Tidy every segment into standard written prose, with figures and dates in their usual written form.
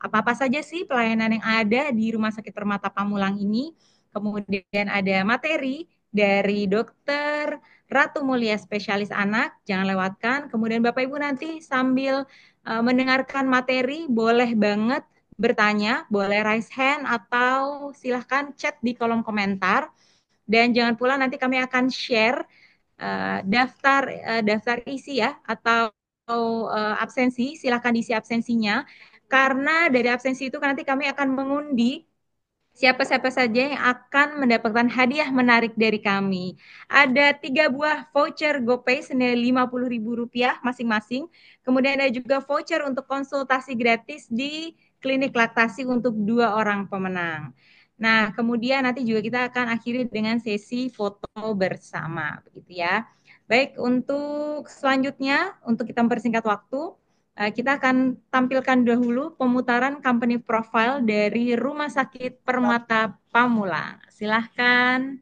apa-apa saja sih pelayanan yang ada di Rumah Sakit Permata Pamulang ini. Kemudian ada materi dari dokter Ratu Mulia spesialis anak, jangan lewatkan. Kemudian Bapak Ibu nanti sambil mendengarkan materi boleh banget bertanya, boleh raise hand atau silahkan chat di kolom komentar. Dan jangan pula nanti kami akan share daftar isi ya atau absensi, silahkan diisi absensinya. Karena dari absensi itu nanti kami akan mengundi siapa-siapa saja yang akan mendapatkan hadiah menarik dari kami. Ada 3 buah voucher GoPay senilai Rp50.000 masing-masing. Kemudian ada juga voucher untuk konsultasi gratis di klinik laktasi untuk 2 orang pemenang. Nah, kemudian nanti juga kita akan akhiri dengan sesi foto bersama, begitu ya. Baik, untuk selanjutnya, untuk kita mempersingkat waktu, kita akan tampilkan dahulu pemutaran company profile dari Rumah Sakit Permata Pamulang. Silahkan.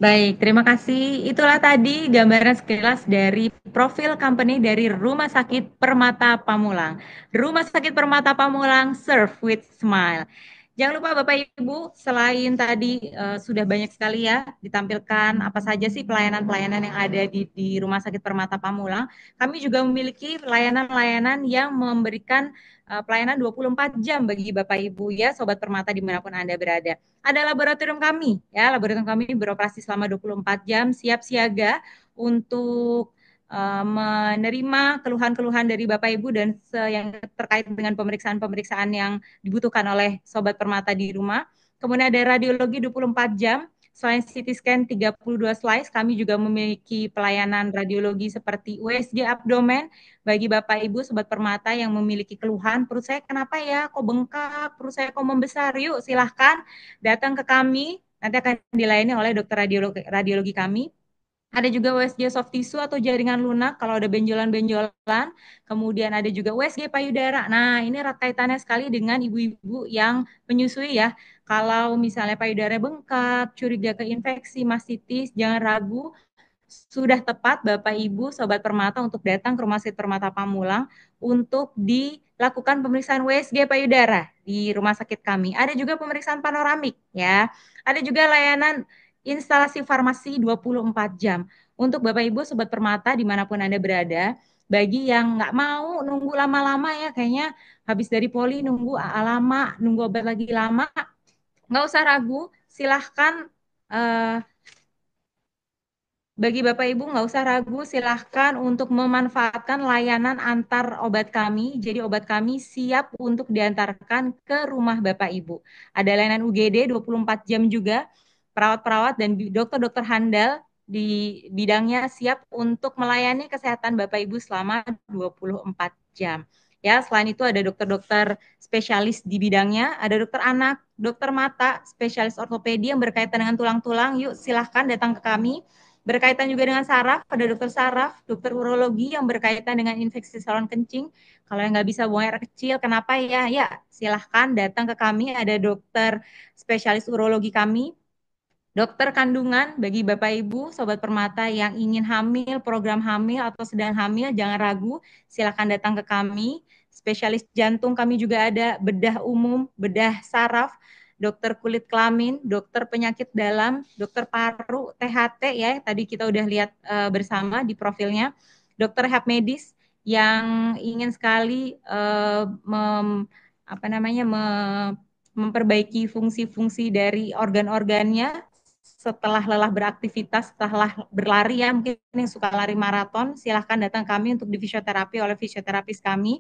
Baik, terima kasih. Itulah tadi gambaran sekilas dari profil company dari Rumah Sakit Permata Pamulang. Rumah Sakit Permata Pamulang, serve with smile. Jangan lupa Bapak Ibu, selain tadi sudah banyak sekali ya ditampilkan apa saja sih pelayanan-pelayanan yang ada di Rumah Sakit Permata Pamulang, kami juga memiliki layanan-layanan yang memberikan pelayanan 24 jam bagi Bapak Ibu ya, Sobat Permata dimanapun Anda berada. Ada laboratorium kami ya, laboratorium kami beroperasi selama 24 jam, siap siaga untuk menerima keluhan-keluhan dari Bapak Ibu dan yang terkait dengan pemeriksaan-pemeriksaan yang dibutuhkan oleh Sobat Permata di rumah. Kemudian ada radiologi 24 jam, selain CT scan 32 slice, kami juga memiliki pelayanan radiologi seperti USG abdomen bagi Bapak Ibu Sobat Permata yang memiliki keluhan, perut saya kenapa ya, kok bengkak, perut saya kok membesar, yuk silahkan datang ke kami, nanti akan dilayani oleh dokter radiologi kami. Ada juga USG soft tissue atau jaringan lunak kalau ada benjolan-benjolan. Kemudian ada juga USG payudara. Nah, ini erat kaitannya sekali dengan ibu-ibu yang menyusui ya. Kalau misalnya payudara bengkak, curiga ke infeksi, mastitis, jangan ragu, sudah tepat Bapak Ibu Sobat Permata untuk datang ke Rumah Sakit Permata Pamulang untuk dilakukan pemeriksaan USG payudara di rumah sakit kami. Ada juga pemeriksaan panoramik ya. Ada juga layanan instalasi farmasi 24 jam. Untuk Bapak Ibu Sobat Permata dimanapun Anda berada, bagi yang nggak mau nunggu lama-lama ya, kayaknya habis dari poli nunggu lama, nunggu obat lagi lama, nggak usah ragu, silahkan bagi Bapak Ibu nggak usah ragu, silahkan untuk memanfaatkan layanan antar obat kami. Jadi obat kami siap untuk diantarkan ke rumah Bapak Ibu. Ada layanan UGD 24 jam juga, perawat-perawat dan dokter-dokter handal di bidangnya siap untuk melayani kesehatan Bapak Ibu selama 24 jam. Ya, selain itu ada dokter-dokter spesialis di bidangnya, ada dokter anak, dokter mata, spesialis ortopedi yang berkaitan dengan tulang-tulang. Yuk silahkan datang ke kami. Berkaitan juga dengan saraf, ada dokter saraf, dokter urologi yang berkaitan dengan infeksi saluran kencing. Kalau yang nggak bisa buang air kecil, kenapa ya? Ya, silahkan datang ke kami, ada dokter spesialis urologi kami. Dokter kandungan bagi Bapak Ibu, Sobat Permata yang ingin hamil, program hamil atau sedang hamil, jangan ragu, silakan datang ke kami. Spesialis jantung kami juga ada, bedah umum, bedah saraf, dokter kulit kelamin, dokter penyakit dalam, dokter paru, THT ya, tadi kita udah lihat bersama di profilnya, dokter rehab medis yang ingin sekali apa namanya memperbaiki fungsi-fungsi dari organ-organnya setelah lelah beraktivitas, setelah berlari ya, mungkin yang suka lari maraton, silahkan datang kami untuk di fisioterapi oleh fisioterapis kami.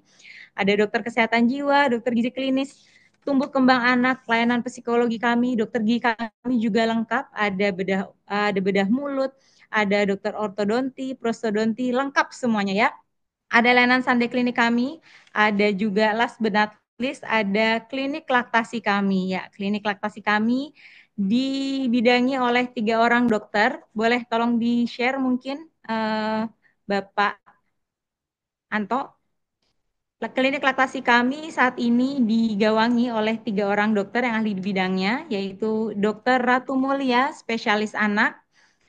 Ada dokter kesehatan jiwa, dokter gizi klinis, tumbuh kembang anak, layanan psikologi kami, dokter gigi kami juga lengkap, ada bedah mulut, ada dokter ortodonti, prostodonti, lengkap semuanya ya. Ada layanan Sunday klinik kami, ada juga last but not least ada klinik laktasi kami ya. Klinik laktasi kami dibidangi oleh 3 orang dokter. Boleh tolong di-share mungkin Bapak Anto. Klinik laktasi kami saat ini digawangi oleh 3 orang dokter yang ahli di bidangnya, yaitu Dokter Ratu Mulia, spesialis anak,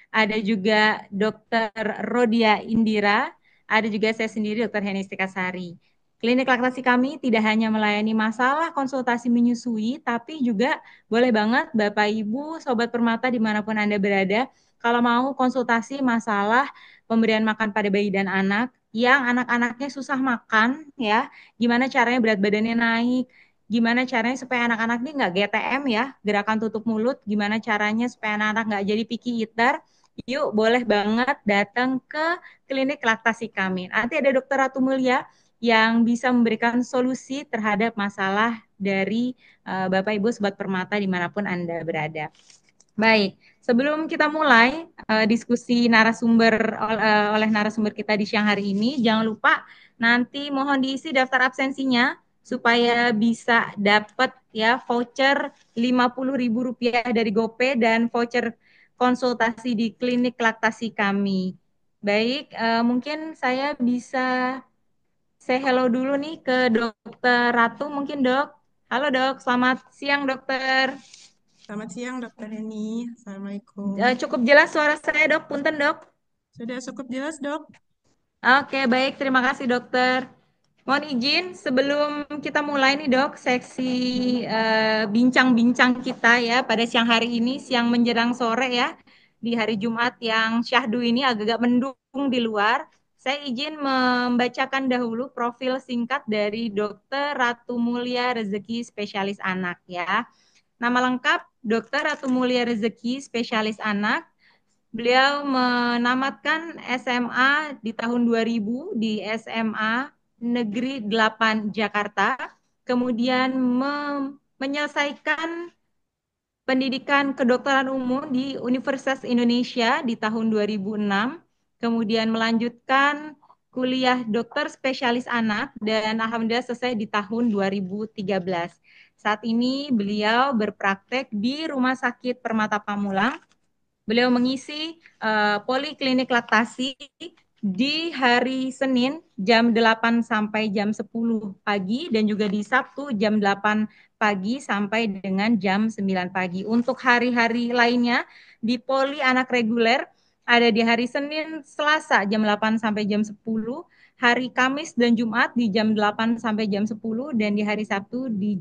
ada juga Dokter Rodia Indira, ada juga saya sendiri Dokter Henistika Sari. Klinik laktasi kami tidak hanya melayani masalah konsultasi menyusui, tapi juga boleh banget Bapak Ibu, Sobat Permata dimanapun Anda berada, kalau mau konsultasi masalah pemberian makan pada bayi dan anak, yang anak-anaknya susah makan, ya, gimana caranya berat badannya naik, gimana caranya supaya anak-anak ini nggak GTM ya, gerakan tutup mulut, gimana caranya supaya anak-anak nggak jadi picky eater, yuk boleh banget datang ke klinik laktasi kami. Nanti ada dokter Ratu Mulia yang bisa memberikan solusi terhadap masalah dari Bapak Ibu Sobat Permata dimanapun Anda berada. Baik, sebelum kita mulai diskusi narasumber oleh narasumber kita di siang hari ini, jangan lupa nanti mohon diisi daftar absensinya supaya bisa dapat ya voucher Rp50.000 dari GoPay dan voucher konsultasi di klinik laktasi kami. Baik, mungkin saya bisa say hello dulu nih ke Dokter Ratu mungkin Dok. Halo Dok, selamat siang Dokter. Selamat siang, Dokter Heni. Assalamualaikum. Cukup jelas suara saya Dok, punten Dok. Sudah cukup jelas, Dok? Oke, baik. Terima kasih, dokter. Mohon izin sebelum kita mulai nih dok, seksi bincang-bincang kita ya pada siang hari ini, siang menjelang sore ya, di hari Jumat yang syahdu ini agak-agak mendung di luar. Saya izin membacakan dahulu profil singkat dari Dokter Ratu Mulia Rezeki, spesialis anak ya. Nama lengkap Dokter Ratu Mulia Rezeki, spesialis anak. Beliau menamatkan SMA di tahun 2000 di SMA Negeri 8 Jakarta, kemudian menyelesaikan pendidikan kedokteran umum di Universitas Indonesia di tahun 2006, kemudian melanjutkan kuliah dokter spesialis anak dan alhamdulillah selesai di tahun 2013. Saat ini beliau berpraktek di Rumah Sakit Permata Pamulang. Beliau mengisi poliklinik laktasi di hari Senin jam 8 sampai jam 10 pagi dan juga di Sabtu jam 8 pagi sampai dengan jam 9 pagi. Untuk hari-hari lainnya di poli anak reguler ada di hari Senin, Selasa jam 8 sampai jam 10, hari Kamis dan Jumat di jam 8 sampai jam 10 dan di hari Sabtu di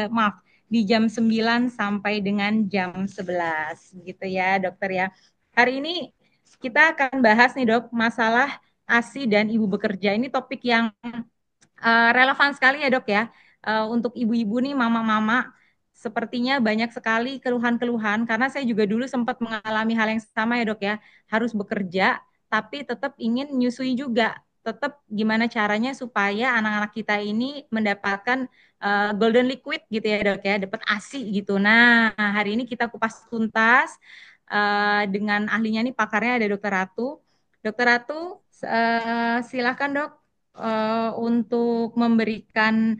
maaf di jam 9 sampai dengan jam 11 gitu ya dokter ya. Hari ini kita akan bahas nih dok masalah ASI dan ibu bekerja. Ini topik yang relevan sekali ya dok ya. Untuk ibu-ibu nih mama-mama sepertinya banyak sekali keluhan-keluhan karena saya juga dulu sempat mengalami hal yang sama ya dok ya. Harus bekerja tapi tetap ingin nyusui juga. Tetap gimana caranya supaya anak-anak kita ini mendapatkan golden liquid gitu ya dok ya, dapat ASI gitu. Nah hari ini kita kupas tuntas dengan ahlinya nih pakarnya ada Dokter Ratu. Dokter Ratu, silakan dok untuk memberikan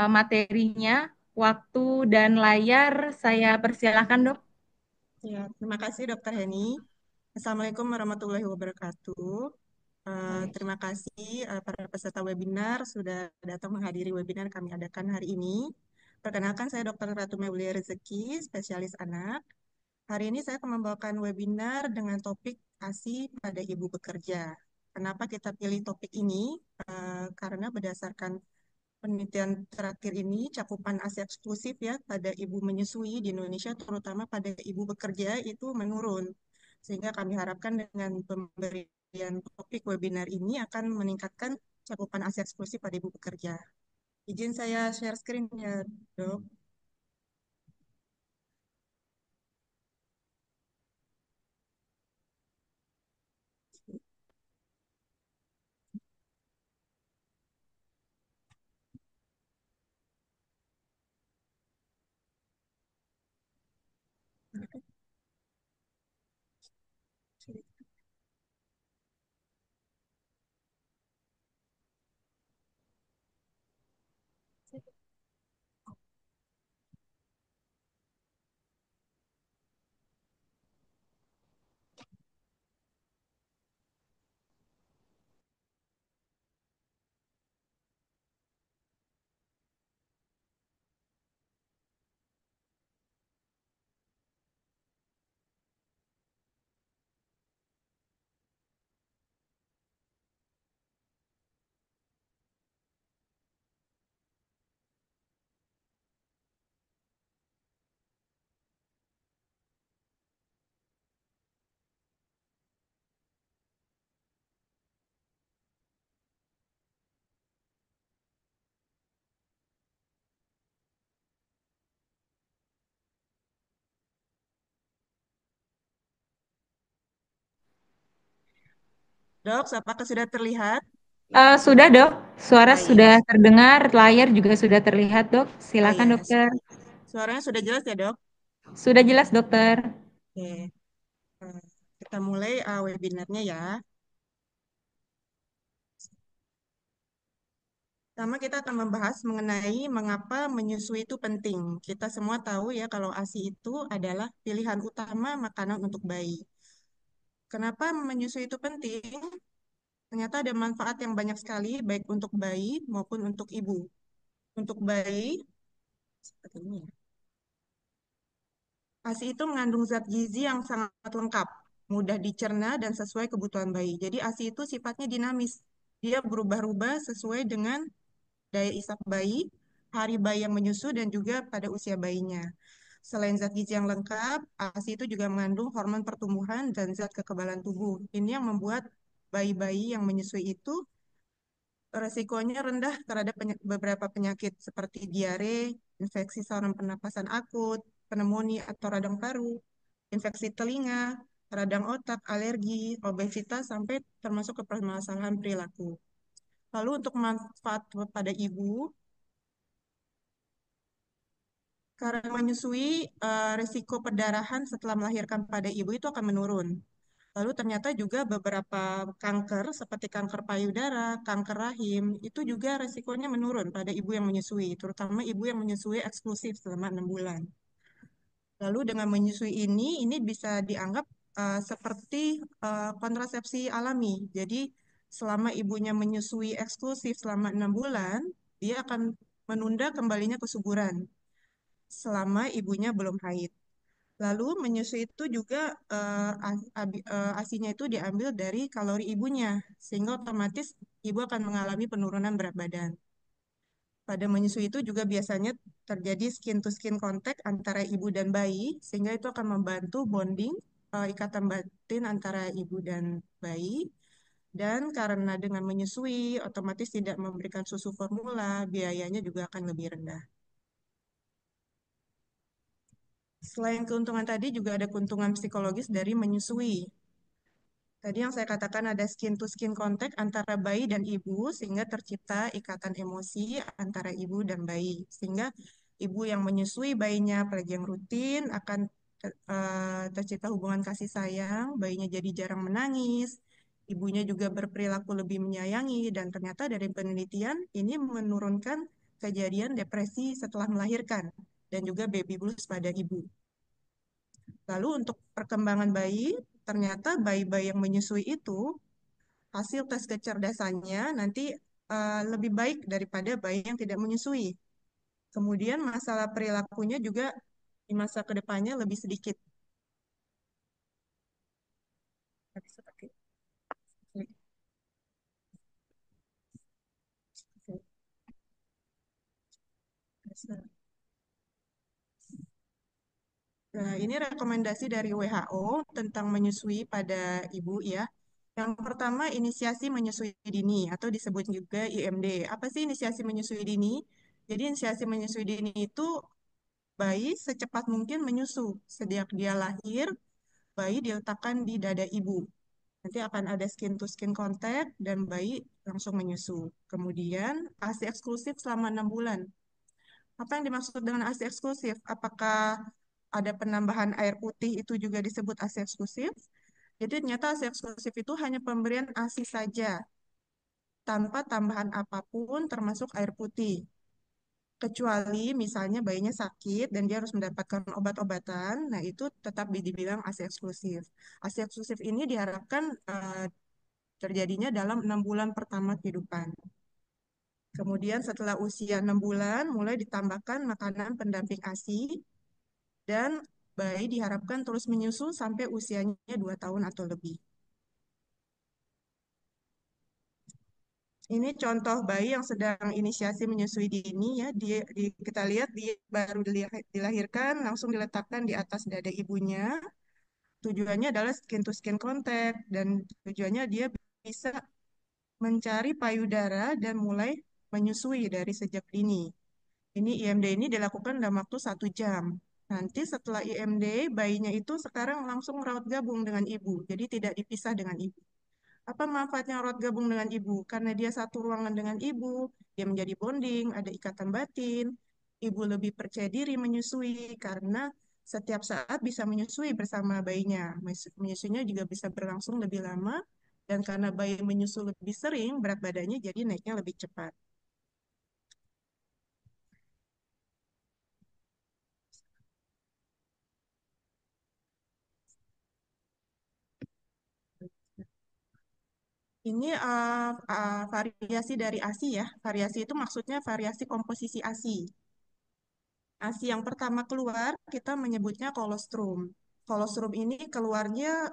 materinya, waktu dan layar saya persilahkan dok. Ya, terima kasih Dokter Heni. Assalamualaikum warahmatullahi wabarakatuh. Terima kasih para peserta webinar sudah datang menghadiri webinar kami adakan hari ini. Perkenalkan saya Dr. Ratu Meulia Rezeki, spesialis anak. Hari ini saya akan membawakan webinar dengan topik ASI pada ibu bekerja. Kenapa kita pilih topik ini? Karena berdasarkan penelitian terakhir ini, cakupan ASI eksklusif ya pada ibu menyusui di Indonesia, terutama pada ibu bekerja itu menurun. Sehingga kami harapkan dengan pemberian topik webinar ini akan meningkatkan cakupan ASI eksklusif pada ibu bekerja. Izin saya share screen ya, Dok. Dok, apakah sudah terlihat? Sudah dok, suara Baik, sudah terdengar, layar juga sudah terlihat dok. oh Silakan ya, dokter. suaranya sudah jelas ya dok? Sudah jelas dokter. Oke, kita mulai webinarnya ya. Pertama kita akan membahas mengenai mengapa menyusui itu penting. Kita semua tahu ya kalau ASI itu adalah pilihan utama makanan untuk bayi. Kenapa menyusui itu penting? Ternyata ada manfaat yang banyak sekali baik untuk bayi maupun untuk ibu. Untuk bayi, seperti ini ya. ASI itu mengandung zat gizi yang sangat lengkap, mudah dicerna dan sesuai kebutuhan bayi. Jadi ASI itu sifatnya dinamis. dia berubah-ubah sesuai dengan daya isap bayi, hari bayi yang menyusu, dan juga pada usia bayinya. Selain zat gizi yang lengkap, ASI itu juga mengandung hormon pertumbuhan dan zat kekebalan tubuh. Ini yang membuat bayi-bayi yang menyusui itu resikonya rendah terhadap beberapa penyakit seperti diare, infeksi saluran pernapasan akut, pneumonia atau radang paru, infeksi telinga, radang otak, alergi, obesitas, sampai termasuk ke permasalahan perilaku. Lalu untuk manfaat pada ibu, karena menyusui, risiko perdarahan setelah melahirkan pada ibu itu akan menurun. Lalu ternyata juga beberapa kanker seperti kanker payudara, kanker rahim, itu juga resikonya menurun pada ibu yang menyusui, terutama ibu yang menyusui eksklusif selama 6 bulan. Lalu dengan menyusui ini bisa dianggap seperti kontrasepsi alami. Jadi selama ibunya menyusui eksklusif selama 6 bulan, dia akan menunda kembalinya kesuburan selama ibunya belum haid. Lalu menyusui itu juga ASINya itu diambil dari kalori ibunya, sehingga otomatis ibu akan mengalami penurunan berat badan. Pada menyusui itu juga biasanya terjadi skin to skin contact antara ibu dan bayi, sehingga itu akan membantu bonding, ikatan batin antara ibu dan bayi. Dan karena dengan menyusui, otomatis tidak memberikan susu formula, biayanya juga akan lebih rendah. Selain keuntungan tadi, juga ada keuntungan psikologis dari menyusui. Tadi yang saya katakan ada skin to skin contact antara bayi dan ibu, sehingga tercipta ikatan emosi antara ibu dan bayi. Sehingga ibu yang menyusui bayinya, apalagi yang rutin, akan tercipta hubungan kasih sayang, bayinya jadi jarang menangis, ibunya juga berperilaku lebih menyayangi, dan ternyata dari penelitian ini menurunkan kejadian depresi setelah melahirkan, dan juga baby blues pada ibu. Lalu untuk perkembangan bayi, ternyata bayi-bayi yang menyusui itu hasil tes kecerdasannya nanti lebih baik daripada bayi yang tidak menyusui. Kemudian masalah perilakunya juga di masa kedepannya lebih sedikit. Nah, ini rekomendasi dari WHO tentang menyusui pada ibu ya. Yang pertama, inisiasi menyusui dini atau disebut juga IMD. Apa sih inisiasi menyusui dini? Jadi inisiasi menyusui dini itu bayi secepat mungkin menyusu. Sejak dia lahir, bayi diletakkan di dada ibu. Nanti akan ada skin to skin contact dan bayi langsung menyusu. Kemudian ASI eksklusif selama 6 bulan. Apa yang dimaksud dengan ASI eksklusif? Apakah ada penambahan air putih itu juga disebut ASI eksklusif? Jadi ternyata ASI eksklusif itu hanya pemberian ASI saja, tanpa tambahan apapun termasuk air putih. Kecuali misalnya bayinya sakit dan dia harus mendapatkan obat-obatan, nah itu tetap dibilang ASI eksklusif. ASI eksklusif ini diharapkan terjadinya dalam 6 bulan pertama kehidupan. Kemudian setelah usia 6 bulan, mulai ditambahkan makanan pendamping ASI, dan bayi diharapkan terus menyusu sampai usianya 2 tahun atau lebih. Ini contoh bayi yang sedang inisiasi menyusui dini ya. Kita lihat dia baru dilahirkan, langsung diletakkan di atas dada ibunya. Tujuannya adalah skin to skin contact, dan tujuannya dia bisa mencari payudara dan mulai menyusui dari sejak dini. Ini IMD ini dilakukan dalam waktu 1 jam. Nanti setelah IMD, bayinya itu sekarang langsung rawat gabung dengan ibu, jadi tidak dipisah dengan ibu. Apa manfaatnya rawat gabung dengan ibu? Karena dia satu ruangan dengan ibu, dia menjadi bonding, ada ikatan batin. Ibu lebih percaya diri menyusui karena setiap saat bisa menyusui bersama bayinya. Menyusuinya juga bisa berlangsung lebih lama, dan karena bayi menyusu lebih sering, berat badannya jadi naiknya lebih cepat. Ini variasi dari ASI ya. Variasi itu maksudnya variasi komposisi ASI. ASI yang pertama keluar, kita menyebutnya kolostrum. Kolostrum ini keluarnya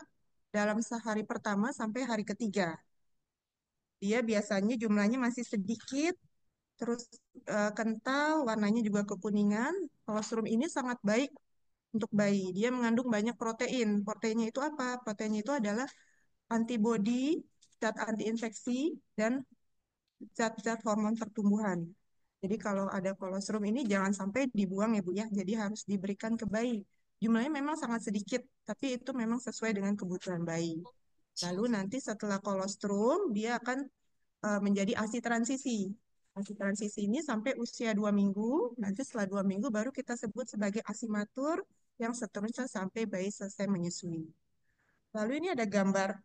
dalam sehari pertama sampai hari ketiga. Dia biasanya jumlahnya masih sedikit, terus kental, warnanya juga kekuningan. Kolostrum ini sangat baik untuk bayi. Dia mengandung banyak protein. Proteinnya itu apa? Proteinnya itu adalah antibodi, zat antiinfeksi, dan zat-zat hormon pertumbuhan. Jadi kalau ada kolostrum ini jangan sampai dibuang ya Bu ya. Jadi harus diberikan ke bayi. Jumlahnya memang sangat sedikit, tapi itu memang sesuai dengan kebutuhan bayi. Lalu nanti setelah kolostrum, dia akan menjadi ASI transisi. ASI transisi ini sampai usia 2 minggu, nanti setelah 2 minggu baru kita sebut sebagai ASI matur, yang seterusnya sampai bayi selesai menyusui. Lalu ini ada gambar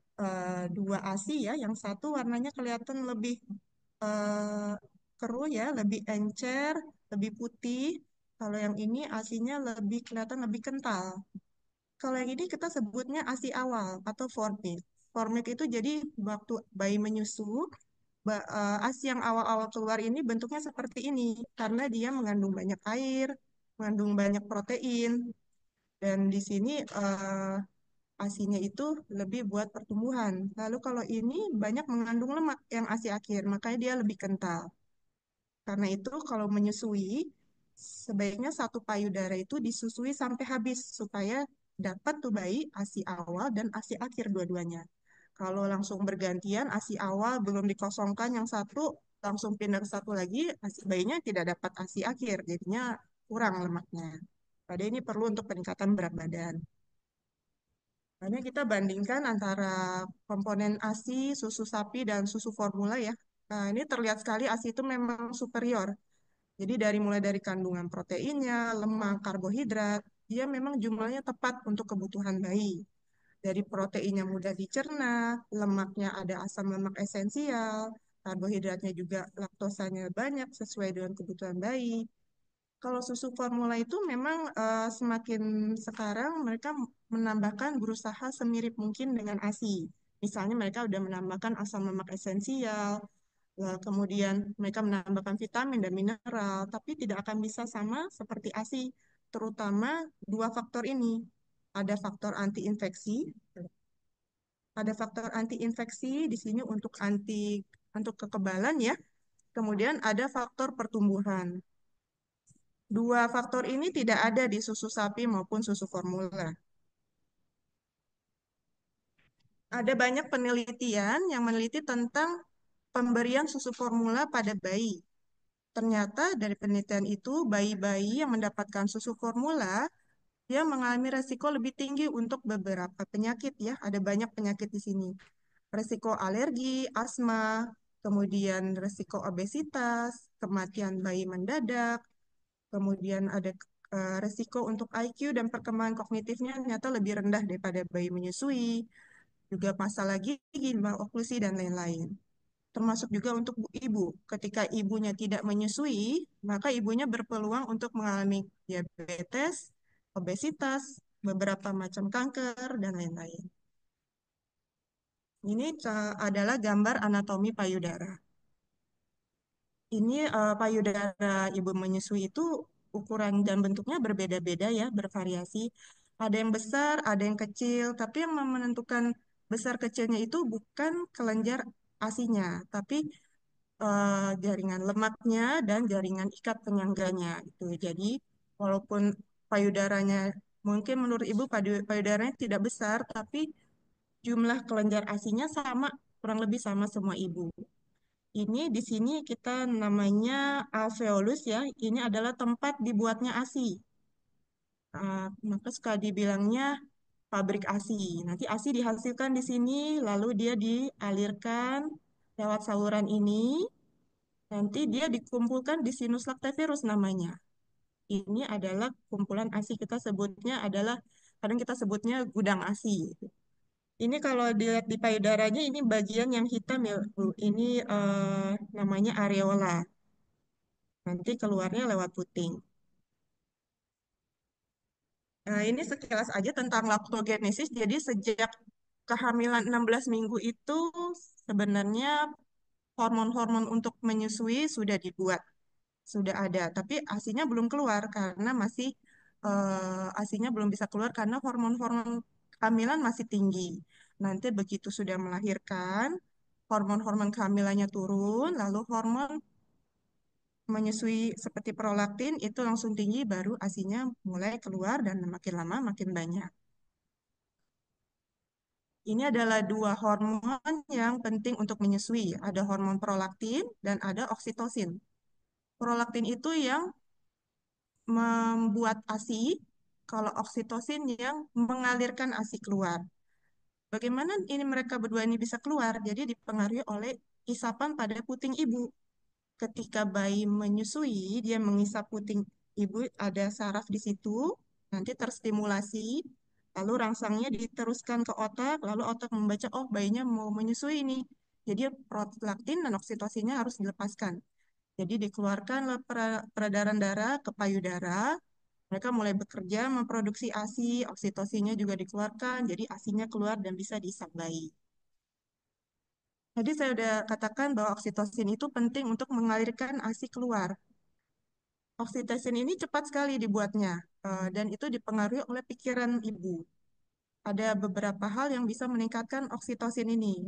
dua ASI ya, yang satu warnanya kelihatan lebih eh, keruh ya, lebih encer, lebih putih. Kalau yang ini ASINYA lebih kelihatan lebih kental. Kalau yang ini kita sebutnya ASI awal atau formik. Formik itu jadi waktu bayi menyusu, ASI yang awal-awal keluar ini bentuknya seperti ini karena dia mengandung banyak air, mengandung banyak protein, dan di sini ASINYA itu lebih buat pertumbuhan. Lalu kalau ini banyak mengandung lemak yang ASI akhir, makanya dia lebih kental. Karena itu kalau menyusui, sebaiknya satu payudara itu disusui sampai habis supaya dapat tuh bayi ASI awal dan ASI akhir dua-duanya. Kalau langsung bergantian, ASI awal belum dikosongkan yang satu, langsung pindah ke satu lagi, ASI bayinya tidak dapat ASI akhir, jadinya kurang lemaknya. Padahal ini perlu untuk peningkatan berat badan. Hanya kita bandingkan antara komponen ASI, susu sapi, dan susu formula ya. Nah, ini terlihat sekali ASI itu memang superior. Jadi mulai dari kandungan proteinnya, lemak, karbohidrat, dia memang jumlahnya tepat untuk kebutuhan bayi. Dari proteinnya mudah dicerna, lemaknya ada asam lemak esensial, karbohidratnya juga laktosanya banyak sesuai dengan kebutuhan bayi. Kalau susu formula itu memang semakin sekarang mereka menambahkan berusaha semirip mungkin dengan ASI. Misalnya mereka udah menambahkan asam lemak esensial, kemudian mereka menambahkan vitamin dan mineral, tapi tidak akan bisa sama seperti ASI, terutama dua faktor ini. Ada faktor antiinfeksi, ada faktor antiinfeksi di sini untuk kekebalan ya. Kemudian ada faktor pertumbuhan. Dua faktor ini tidak ada di susu sapi maupun susu formula. Ada banyak penelitian yang meneliti tentang pemberian susu formula pada bayi. Ternyata dari penelitian itu, bayi-bayi yang mendapatkan susu formula, dia mengalami resiko lebih tinggi untuk beberapa penyakit ya. Ada banyak penyakit di sini. Resiko alergi, asma, kemudian resiko obesitas, kematian bayi mendadak, kemudian ada resiko untuk IQ dan perkembangan kognitifnya ternyata lebih rendah daripada bayi menyusui, juga masalah gigi, limbah oklusi, dan lain-lain. Termasuk juga untuk ibu. Ketika ibunya tidak menyusui, maka ibunya berpeluang untuk mengalami diabetes, obesitas, beberapa macam kanker, dan lain-lain. Ini adalah gambar anatomi payudara. Ini payudara ibu menyusui itu ukuran dan bentuknya berbeda-beda ya, bervariasi. Ada yang besar, ada yang kecil, tapi yang menentukan besar kecilnya itu bukan kelenjar asinya, tapi jaringan lemaknya dan jaringan ikat penyangganya itu. Jadi walaupun payudaranya mungkin menurut ibu payudaranya tidak besar, tapi jumlah kelenjar asinya sama, kurang lebih sama semua ibu. Ini di sini kita namanya alveolus ya. Ini adalah tempat dibuatnya ASI. Maka suka dibilangnya pabrik ASI. Nanti ASI dihasilkan di sini, lalu dia dialirkan lewat saluran ini. Nanti dia dikumpulkan di sinus lactiferus namanya. Ini adalah kumpulan ASI, kita sebutnya adalah, kadang kita sebutnya gudang ASI. Ini kalau dilihat di payudaranya, ini bagian yang hitam ya, Bu. Ini namanya areola. Nanti keluarnya lewat puting. Nah, ini sekilas aja tentang laktogenesis. Jadi sejak kehamilan 16 minggu itu sebenarnya hormon-hormon untuk menyusui sudah dibuat, sudah ada. Tapi ASINYA belum keluar karena masih ASINYA belum bisa keluar karena hormon-hormon kehamilan masih tinggi. Nanti begitu sudah melahirkan, hormon-hormon kehamilannya turun, lalu hormon menyusui seperti prolaktin itu langsung tinggi, baru ASINYA mulai keluar dan makin lama makin banyak. Ini adalah dua hormon yang penting untuk menyusui. Ada hormon prolaktin dan ada oksitosin. Prolaktin itu yang membuat ASI, kalau oksitosin yang mengalirkan ASI keluar. Bagaimana ini mereka berdua ini bisa keluar? Jadi dipengaruhi oleh isapan pada puting ibu. Ketika bayi menyusui, dia mengisap puting ibu, ada saraf di situ, nanti terstimulasi, lalu rangsangnya diteruskan ke otak, lalu otak membaca, oh bayinya mau menyusui nih. Jadi prolaktin dan oksitosinnya harus dilepaskan. Jadi dikeluarkanlah peredaran darah ke payudara, mereka mulai bekerja memproduksi ASI, oksitosinnya juga dikeluarkan, jadi ASINYA keluar dan bisa diisap bayi. Tadi saya sudah katakan bahwa oksitosin itu penting untuk mengalirkan ASI keluar. Oksitosin ini cepat sekali dibuatnya, dan itu dipengaruhi oleh pikiran ibu. Ada beberapa hal yang bisa meningkatkan oksitosin ini,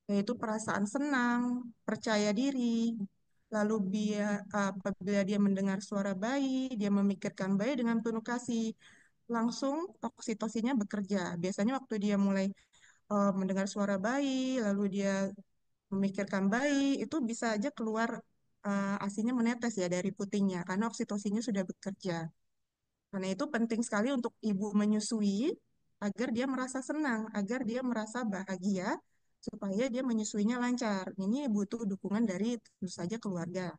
yaitu perasaan senang, percaya diri, lalu apabila dia mendengar suara bayi, dia memikirkan bayi dengan penuh kasih, langsung oksitosinnya bekerja. Biasanya waktu dia mulai mendengar suara bayi, lalu dia memikirkan bayi, itu bisa aja keluar ASINYA menetes ya dari putingnya, karena oksitosinnya sudah bekerja. Karena itu penting sekali untuk ibu menyusui agar dia merasa senang, agar dia merasa bahagia, supaya dia menyusuinya lancar. Ini butuh dukungan dari tentu saja keluarga.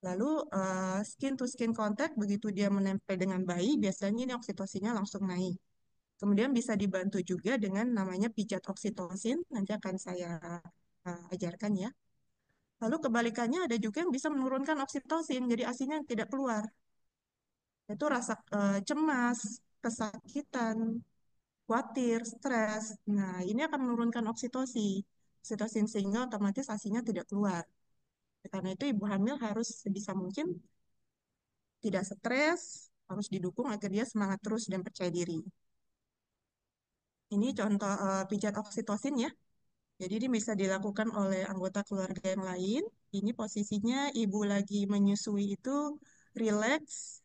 Lalu skin to skin contact, begitu dia menempel dengan bayi, biasanya ini oksitosinnya langsung naik. Kemudian bisa dibantu juga dengan namanya pijat oksitosin, nanti akan saya ajarkan ya. Lalu kebalikannya ada juga yang bisa menurunkan oksitosin, jadi ASINYA tidak keluar. Itu rasa cemas, kesakitan, khawatir, stres. Nah, ini akan menurunkan oksitosin sehingga otomatis ASINYA tidak keluar. Karena itu ibu hamil harus sebisa mungkin tidak stres, harus didukung agar dia semangat terus dan percaya diri. Ini contoh pijat oksitosin ya. Jadi ini bisa dilakukan oleh anggota keluarga yang lain. Ini posisinya ibu lagi menyusui itu rileks,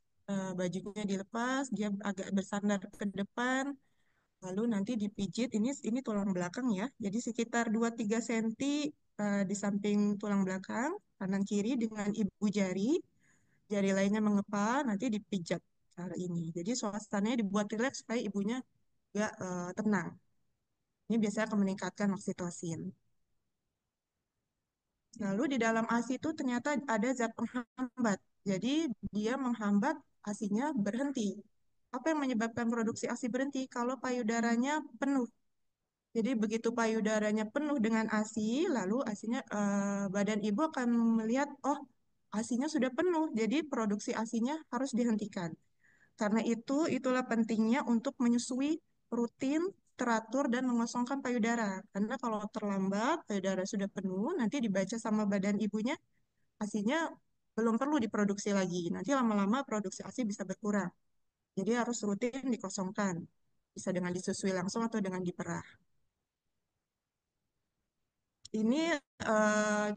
bajunya dilepas, dia agak bersandar ke depan, lalu nanti dipijit. Ini tulang belakang ya. Jadi sekitar 2-3 cm di samping tulang belakang, kanan kiri dengan ibu jari, jari lainnya mengepal, nanti dipijat cara ini. Jadi suasananya dibuat rileks supaya ibunya gak tenang. Ini biasanya akan meningkatkan oksitosin. Lalu di dalam ASI itu ternyata ada zat penghambat. Jadi dia menghambat ASINYA berhenti. Apa yang menyebabkan produksi ASI berhenti? Kalau payudaranya penuh. Jadi begitu payudaranya penuh dengan ASI, lalu ASINYA badan ibu akan melihat, oh ASINYA sudah penuh, jadi produksi ASINYA harus dihentikan. Karena itulah pentingnya untuk menyusui rutin, teratur, dan mengosongkan payudara. Karena kalau terlambat, payudara sudah penuh, nanti dibaca sama badan ibunya, ASINYA belum perlu diproduksi lagi. Nanti lama-lama produksi ASI bisa berkurang. Jadi harus rutin dikosongkan. Bisa dengan disusui langsung atau dengan diperah. Ini eh,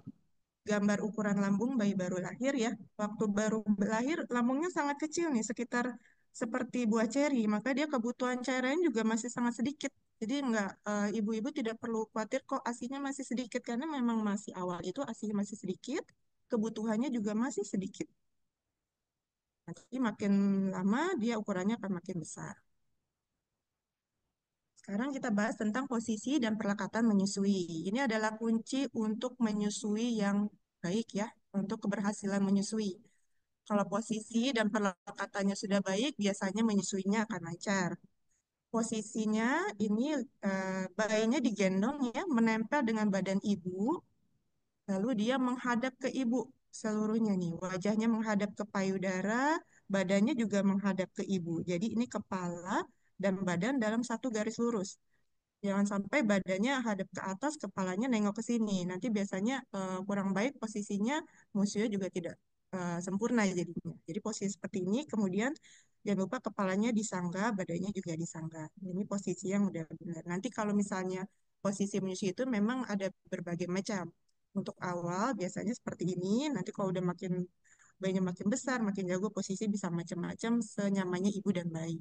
gambar ukuran lambung bayi baru lahir ya. Waktu baru lahir, lambungnya sangat kecil nih, sekitar seperti buah ceri. Maka dia kebutuhan cairan juga masih sangat sedikit. Jadi enggak, ibu-ibu tidak perlu khawatir kok ASINYA masih sedikit. Karena memang masih awal itu ASINYA masih sedikit, kebutuhannya juga masih sedikit. Nanti makin lama dia ukurannya akan makin besar. Sekarang kita bahas tentang posisi dan perlekatan menyusui. Ini adalah kunci untuk menyusui yang baik ya, untuk keberhasilan menyusui. Kalau posisi dan perlekatannya sudah baik, biasanya menyusuinya akan lancar. Posisinya ini bayinya digendong ya, menempel dengan badan ibu, lalu dia menghadap ke ibu seluruhnya nih. Wajahnya menghadap ke payudara, badannya juga menghadap ke ibu. Jadi ini kepala dan badan dalam satu garis lurus. Jangan sampai badannya hadap ke atas, kepalanya nengok ke sini. Nanti biasanya kurang baik posisinya, musuhnya juga tidak sempurna jadinya. Jadi posisi seperti ini, kemudian jangan lupa kepalanya disangga, badannya juga disangga. Ini posisi yang udah benar. Nanti kalau misalnya posisi menyusui itu memang ada berbagai macam. Untuk awal biasanya seperti ini, nanti kalau udah makin bayinya makin besar, makin jago posisi bisa macam-macam senyamannya ibu dan bayi.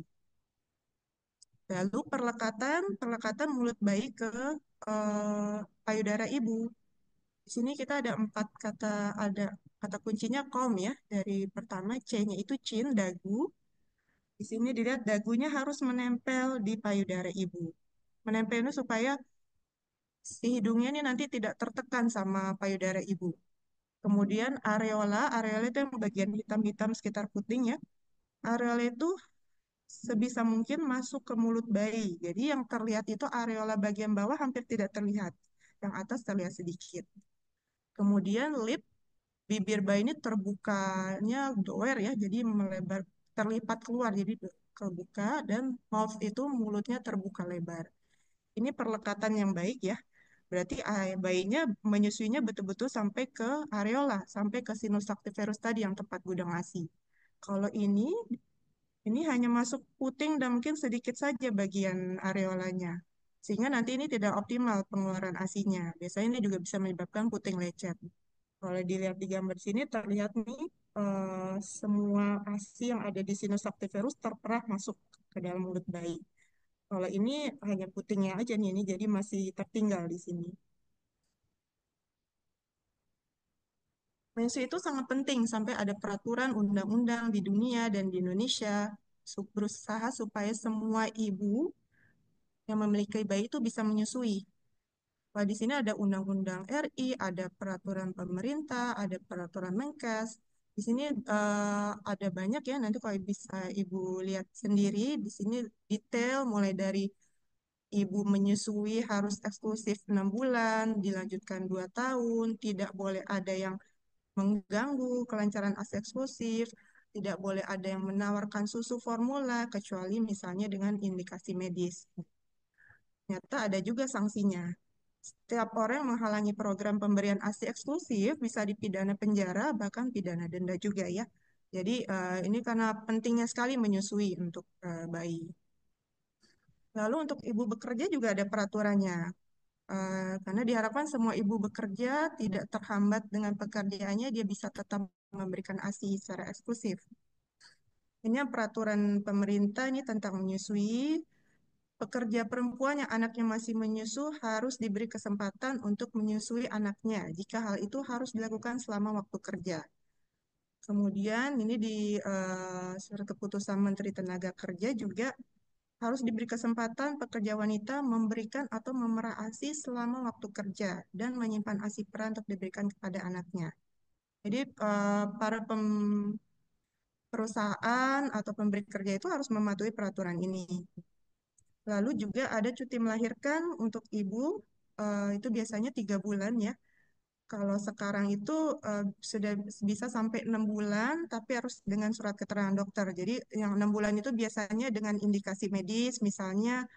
Lalu perlekatan, perlekatan mulut bayi ke payudara ibu. Di sini kita ada empat kata, ada kata kuncinya com ya. Dari pertama C-nya itu chin, dagu. Di sini dilihat dagunya harus menempel di payudara ibu. Menempel itu supaya si hidungnya ini nanti tidak tertekan sama payudara ibu. Kemudian areola, areola itu yang bagian hitam-hitam sekitar puting ya. Areola itu sebisa mungkin masuk ke mulut bayi. Jadi yang terlihat itu areola bagian bawah hampir tidak terlihat. Yang atas terlihat sedikit. Kemudian lip, bibir bayi ini terbukanya doer ya, jadi melebar, terlipat keluar, jadi kebuka, dan mouth itu mulutnya terbuka lebar. Ini perlekatan yang baik ya. Berarti bayinya menyusuinya betul-betul sampai ke areola, sampai ke sinus activerus tadi yang tempat gudang ASI. Kalau ini hanya masuk puting dan mungkin sedikit saja bagian areolanya. Sehingga nanti ini tidak optimal pengeluaran ASINya. Biasanya ini juga bisa menyebabkan puting lecet. Kalau dilihat di gambar sini terlihat nih semua ASI yang ada di sinus activerus terperah masuk ke dalam mulut bayi. Kalau ini hanya putingnya aja nih, ini jadi masih tertinggal di sini. Mensu itu sangat penting sampai ada peraturan undang-undang di dunia dan di Indonesia berusaha supaya semua ibu yang memiliki bayi itu bisa menyusui. Wah, di sini ada undang-undang RI, ada peraturan pemerintah, ada peraturan Menkes. Di sini ada banyak ya, nanti kalau bisa Ibu lihat sendiri, di sini detail mulai dari Ibu menyusui harus eksklusif 6 bulan, dilanjutkan 2 tahun, tidak boleh ada yang mengganggu kelancaran ASI eksklusif, tidak boleh ada yang menawarkan susu formula, kecuali misalnya dengan indikasi medis. Ternyata ada juga sanksinya. Setiap orang yang menghalangi program pemberian ASI eksklusif bisa dipidana penjara, bahkan pidana denda juga ya. Jadi ini karena pentingnya sekali menyusui untuk bayi. Lalu untuk ibu bekerja juga ada peraturannya. Karena diharapkan semua ibu bekerja tidak terhambat dengan pekerjaannya, dia bisa tetap memberikan ASI secara eksklusif. Ini yang peraturan pemerintah ini tentang menyusui. Pekerja perempuan yang anaknya masih menyusu harus diberi kesempatan untuk menyusui anaknya jika hal itu harus dilakukan selama waktu kerja. Kemudian ini di surat keputusan Menteri Tenaga Kerja juga harus diberi kesempatan pekerja wanita memberikan atau memerah ASI selama waktu kerja dan menyimpan ASI peran untuk diberikan kepada anaknya. Jadi para perusahaan atau pemberi kerja itu harus mematuhi peraturan ini. Lalu juga ada cuti melahirkan untuk ibu, itu biasanya 3 bulan ya. Kalau sekarang itu sudah bisa sampai 6 bulan, tapi harus dengan surat keterangan dokter. Jadi yang 6 bulan itu biasanya dengan indikasi medis, misalnya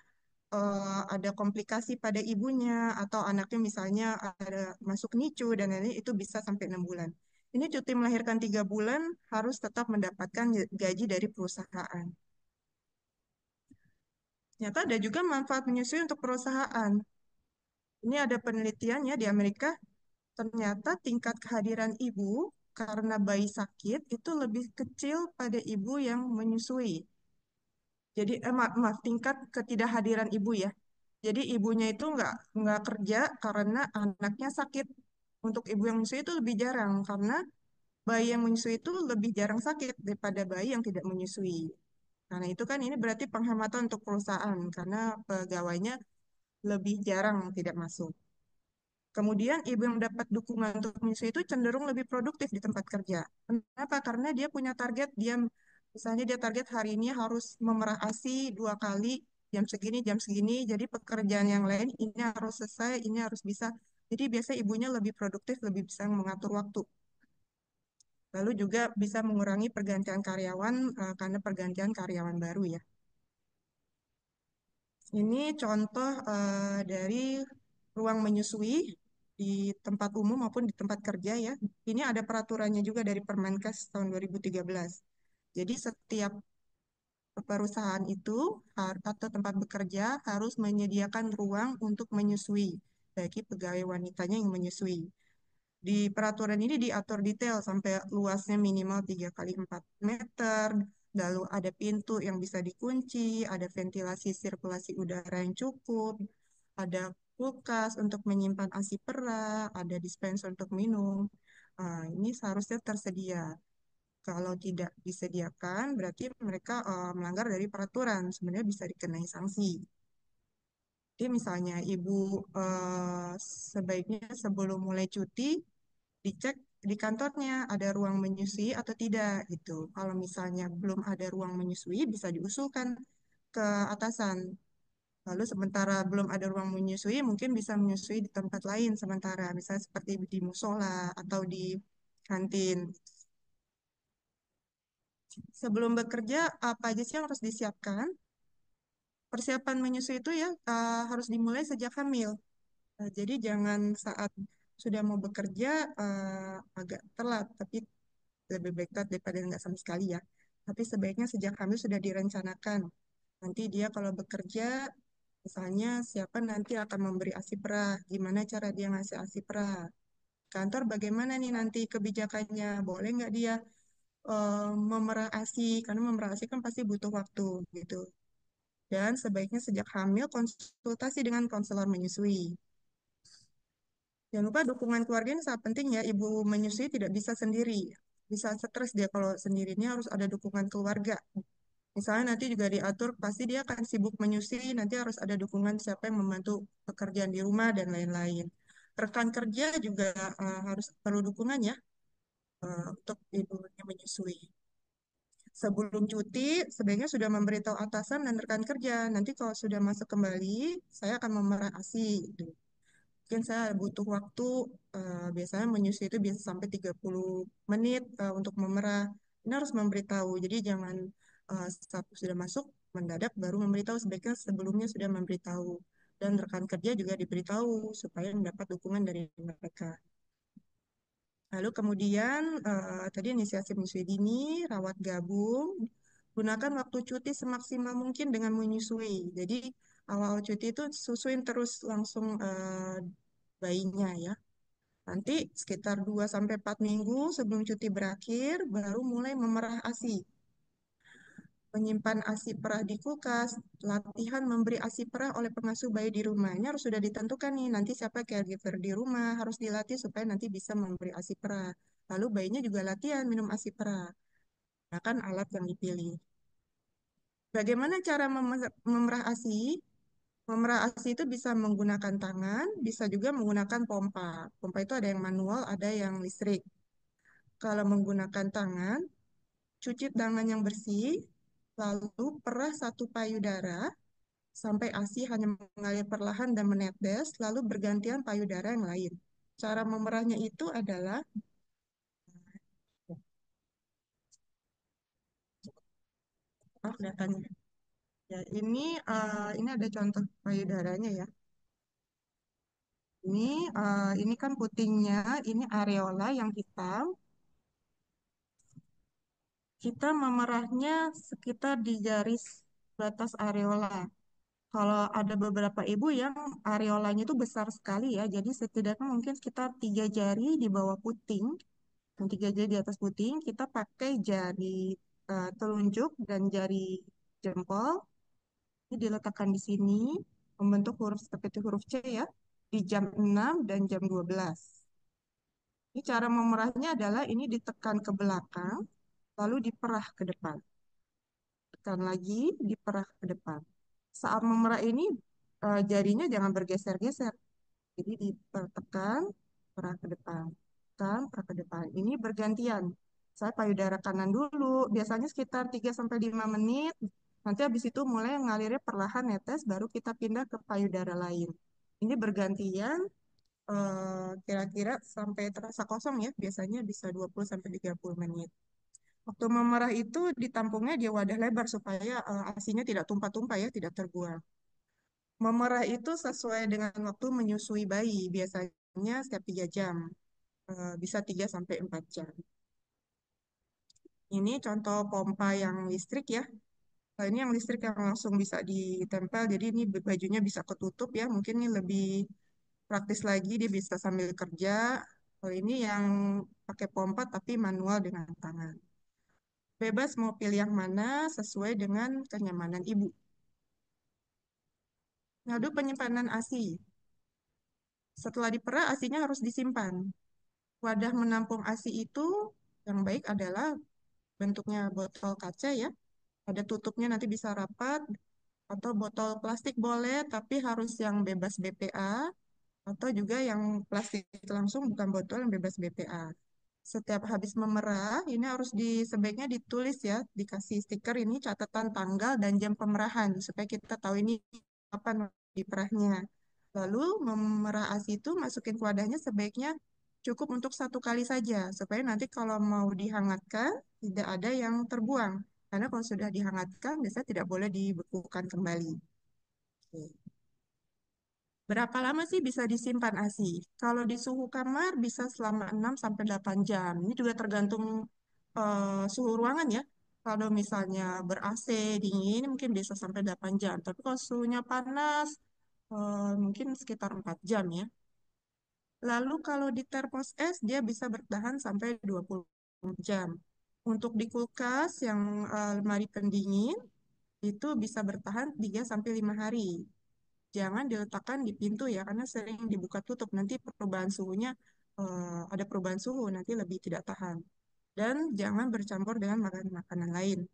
ada komplikasi pada ibunya atau anaknya misalnya ada masuk NICU dan lain-lain itu bisa sampai 6 bulan. Ini cuti melahirkan 3 bulan harus tetap mendapatkan gaji dari perusahaan. Ternyata ada juga manfaat menyusui untuk perusahaan. Ini ada penelitiannya di Amerika, ternyata tingkat kehadiran ibu karena bayi sakit itu lebih kecil pada ibu yang menyusui. Jadi, maaf, tingkat ketidakhadiran ibu ya. Jadi ibunya itu nggak kerja karena anaknya sakit. Untuk ibu yang menyusui itu lebih jarang karena bayi yang menyusui itu lebih jarang sakit daripada bayi yang tidak menyusui. Karena itu kan ini berarti penghematan untuk perusahaan karena pegawainya lebih jarang tidak masuk. Kemudian ibu yang dapat dukungan untuk menyusui itu cenderung lebih produktif di tempat kerja. Kenapa? Karena dia punya target, dia misalnya dia target hari ini harus memerah ASI 2 kali, jam segini, jadi pekerjaan yang lain ini harus selesai, ini harus bisa. Jadi biasa ibunya lebih produktif, lebih bisa mengatur waktu. Lalu juga bisa mengurangi pergantian karyawan karena pergantian karyawan baru ya. Ini contoh dari ruang menyusui di tempat umum maupun di tempat kerja ya. Ini ada peraturannya juga dari Permenkes tahun 2013. Jadi setiap perusahaan itu atau tempat bekerja harus menyediakan ruang untuk menyusui bagi pegawai wanitanya yang menyusui. Di peraturan ini diatur detail sampai luasnya minimal 3 kali 4 meter, lalu ada pintu yang bisa dikunci, ada ventilasi sirkulasi udara yang cukup, ada kulkas untuk menyimpan ASI perah, ada dispenser untuk minum. Ini seharusnya tersedia. Kalau tidak disediakan, berarti mereka melanggar dari peraturan. Sebenarnya bisa dikenai sanksi. Jadi misalnya ibu eh, sebaiknya sebelum mulai cuti dicek di kantornya ada ruang menyusui atau tidak gitu. Kalau misalnya belum ada ruang menyusui, bisa diusulkan ke atasan. Lalu sementara belum ada ruang menyusui, mungkin bisa menyusui di tempat lain sementara, misalnya seperti di musola atau di kantin. Sebelum bekerja, apa aja sih yang harus disiapkan? Persiapan menyusui itu ya harus dimulai sejak hamil. Jadi jangan saat sudah mau bekerja agak telat, tapi lebih baik telat daripada nggak sama sekali ya. Tapi sebaiknya sejak hamil sudah direncanakan. Nanti dia kalau bekerja, misalnya siapa nanti akan memberi ASI perah, gimana cara dia ngasih ASI perah. Kantor bagaimana nih nanti kebijakannya, boleh nggak dia memerah ASI, karena memerah ASI kan pasti butuh waktu gitu. Dan sebaiknya sejak hamil konsultasi dengan konselor menyusui. Jangan lupa dukungan keluarga ini sangat penting ya. Ibu menyusui tidak bisa sendiri. Bisa stres dia kalau sendiri. Ini harus ada dukungan keluarga. Misalnya nanti juga diatur, pasti dia akan sibuk menyusui, nanti harus ada dukungan siapa yang membantu pekerjaan di rumah dan lain-lain. Rekan kerja juga harus perlu dukungan ya untuk ibu yang menyusui. Sebelum cuti, sebaiknya sudah memberitahu atasan dan rekan kerja. Nanti kalau sudah masuk kembali, saya akan memerah ASI. Gitu. Mungkin saya butuh waktu, biasanya menyusui itu biasa sampai 30 menit untuk memerah. Ini harus memberitahu, jadi jangan satu sudah masuk, mendadak baru memberitahu, sebaiknya sebelumnya sudah memberitahu. Dan rekan kerja juga diberitahu supaya mendapat dukungan dari mereka. Lalu kemudian tadi inisiasi menyusui dini, rawat gabung, gunakan waktu cuti semaksimal mungkin dengan menyusui. Jadi awal cuti itu susuin terus langsung bayinya ya. Nanti sekitar 2 sampai 4 minggu sebelum cuti berakhir, baru mulai memerah ASI. Menyimpan ASI perah di kulkas, latihan memberi ASI perah oleh pengasuh bayi di rumah. Ini harus sudah ditentukan nih, nanti siapa caregiver di rumah, harus dilatih supaya nanti bisa memberi ASI perah. Lalu bayinya juga latihan minum ASI perah. Nah, kan alat yang dipilih. Bagaimana cara memerah ASI? Memerah ASI itu bisa menggunakan tangan, bisa juga menggunakan pompa. Pompa itu ada yang manual, ada yang listrik. Kalau menggunakan tangan, cuci tangan yang bersih, lalu perah satu payudara sampai ASI hanya mengalir perlahan dan menetes, lalu bergantian payudara yang lain. Cara memerahnya itu adalah, kelihatannya. Ya, ini ada contoh payudaranya ya. Ini kan putingnya, ini areola yang hitam. Kita memerahnya sekitar di garis batas areola. Kalau ada beberapa ibu yang areolanya itu besar sekali ya, jadi setidaknya mungkin sekitar 3 jari di bawah puting, dan 3 jari di atas puting, kita pakai jari telunjuk dan jari jempol, ini diletakkan di sini, membentuk huruf seperti huruf C ya, di jam 6 dan jam 12. Ini cara memerahnya adalah ini ditekan ke belakang, lalu diperah ke depan. Tekan lagi, diperah ke depan. Saat memerah ini, jarinya jangan bergeser-geser. Jadi ditekan, perah ke depan. Tekan, perah ke depan. Ini bergantian. Saya payudara kanan dulu, biasanya sekitar 3 sampai 5 menit. Nanti habis itu mulai ngalirnya perlahan netes, baru kita pindah ke payudara lain. Ini bergantian, kira-kira sampai terasa kosong ya, biasanya bisa 20 sampai 30 menit. Waktu memerah itu ditampungnya di wadah lebar supaya ASINya tidak tumpah-tumpah ya, tidak terbuang. Memerah itu sesuai dengan waktu menyusui bayi, biasanya setiap 3 jam, bisa 3 sampai 4 jam. Ini contoh pompa yang listrik ya. Nah, ini yang listrik yang langsung bisa ditempel, jadi ini bajunya bisa ketutup ya. Mungkin ini lebih praktis lagi, dia bisa sambil kerja. Kalau ini yang pakai pompa tapi manual dengan tangan. Bebas mau pilih yang mana sesuai dengan kenyamanan ibu. Ngadu penyimpanan ASI. Setelah diperah, ASINya harus disimpan. Wadah menampung ASI itu yang baik adalah bentuknya botol kaca ya. Ada tutupnya nanti bisa rapat. Atau botol plastik boleh, tapi harus yang bebas BPA. Atau juga yang plastik langsung bukan botol yang bebas BPA. Setiap habis memerah, ini harus sebaiknya ditulis ya, dikasih stiker ini catatan tanggal dan jam pemerahan supaya kita tahu ini kapan diperahnya. Lalu memerah ASI itu masukin ke wadahnya sebaiknya cukup untuk satu kali saja supaya nanti kalau mau dihangatkan tidak ada yang terbuang. Karena kalau sudah dihangatkan biasanya tidak boleh dibekukan kembali. Oke. Berapa lama sih bisa disimpan ASI? Kalau di suhu kamar bisa selama 6 sampai 8 jam. Ini juga tergantung suhu ruangan ya. Kalau misalnya ber-AC dingin mungkin bisa sampai 8 jam. Tapi kalau suhunya panas mungkin sekitar 4 jam ya. Lalu kalau di termos es dia bisa bertahan sampai 20 jam. Untuk di kulkas yang lemari pendingin itu bisa bertahan 3 sampai 5 hari. Jangan diletakkan di pintu ya, karena sering dibuka tutup. Nanti perubahan suhunya ada perubahan suhu, nanti lebih tidak tahan. Dan jangan bercampur dengan makanan-makanan lain.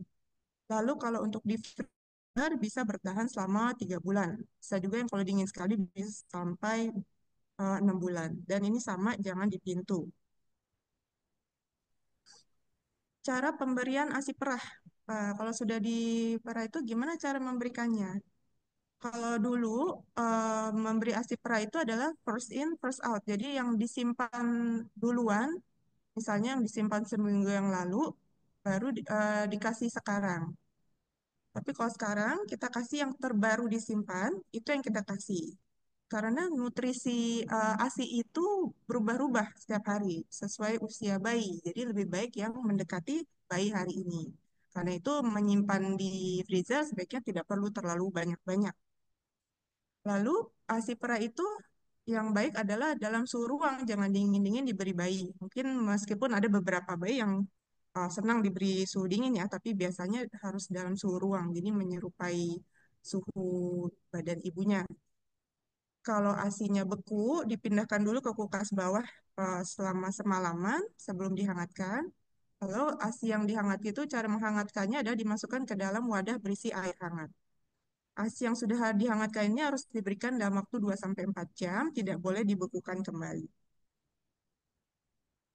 Lalu kalau untuk di freezer bisa bertahan selama 3 bulan. Bisa juga yang kalau dingin sekali bisa sampai 6 bulan. Dan ini sama, jangan di pintu. Cara pemberian ASI perah. Kalau sudah diperah itu gimana cara memberikannya? Kalau dulu memberi ASI perah itu adalah first in, first out. Jadi yang disimpan duluan, misalnya yang disimpan seminggu yang lalu, baru dikasih sekarang. Tapi kalau sekarang kita kasih yang terbaru disimpan, itu yang kita kasih. Karena nutrisi ASI itu berubah-ubah setiap hari sesuai usia bayi. Jadi lebih baik yang mendekati bayi hari ini. Karena itu menyimpan di freezer sebaiknya tidak perlu terlalu banyak-banyak. Lalu ASI perah itu yang baik adalah dalam suhu ruang, jangan dingin-dingin diberi bayi. Mungkin meskipun ada beberapa bayi yang senang diberi suhu dingin ya, tapi biasanya harus dalam suhu ruang, jadi menyerupai suhu badan ibunya. Kalau ASINya beku, dipindahkan dulu ke kulkas bawah selama semalaman sebelum dihangatkan. Lalu ASI yang dihangat itu cara menghangatkannya adalah dimasukkan ke dalam wadah berisi air hangat. ASI yang sudah dihangatkan ini harus diberikan dalam waktu 2 sampai 4 jam, tidak boleh dibekukan kembali.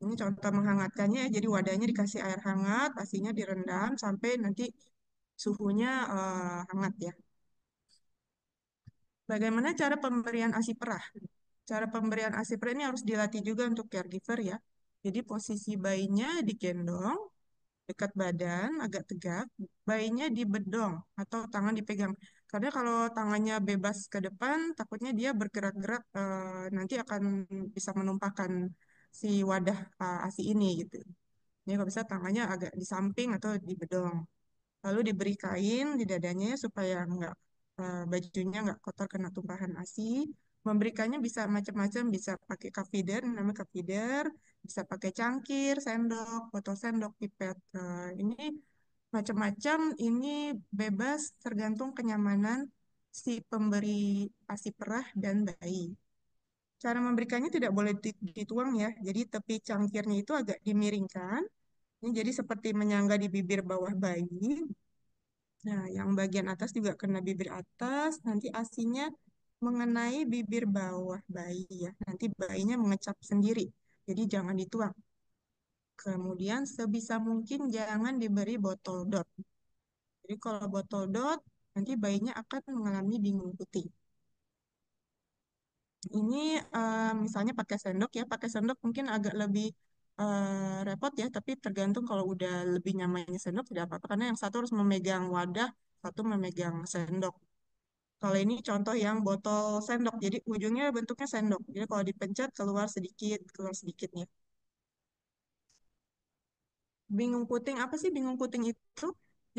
Ini contoh menghangatkannya, ya. Jadi wadahnya dikasih air hangat, ASINya direndam sampai nanti suhunya hangat ya. Bagaimana cara pemberian ASI perah? Cara pemberian ASI perah ini harus dilatih juga untuk caregiver ya. Jadi posisi bayinya digendong, dekat badan, agak tegak, bayinya dibedong atau tangan dipegang. Karena kalau tangannya bebas ke depan, takutnya dia bergerak-gerak nanti akan bisa menumpahkan si wadah ASI ini gitu. Jadi kalau bisa tangannya agak di samping atau dibedong. Lalu diberi kain di dadanya supaya nggak bajunya nggak kotor kena tumpahan ASI. Memberikannya bisa macam-macam, bisa pakai cup feeder, namanya cup feeder, bisa pakai cangkir, sendok, botol sendok, pipet. Ini macam-macam, ini bebas tergantung kenyamanan si pemberi ASI perah dan bayi. Cara memberikannya tidak boleh dituang ya, jadi tepi cangkirnya itu agak dimiringkan. Ini jadi seperti menyangga di bibir bawah bayi. Nah, yang bagian atas juga kena bibir atas, nanti asinya mengenai bibir bawah bayi ya. Nanti bayinya mengecap sendiri, jadi jangan dituang. Kemudian sebisa mungkin jangan diberi botol dot. Jadi kalau botol dot, nanti bayinya akan mengalami bingung putih. Ini misalnya pakai sendok ya, pakai sendok mungkin agak lebih repot ya, tapi tergantung kalau udah lebih nyamannya sendok tidak apa-apa, karena yang satu harus memegang wadah, satu memegang sendok. Kalau ini contoh yang botol sendok, jadi ujungnya bentuknya sendok. Jadi kalau dipencet keluar sedikitnya. Bingung puting apa sih bingung puting itu?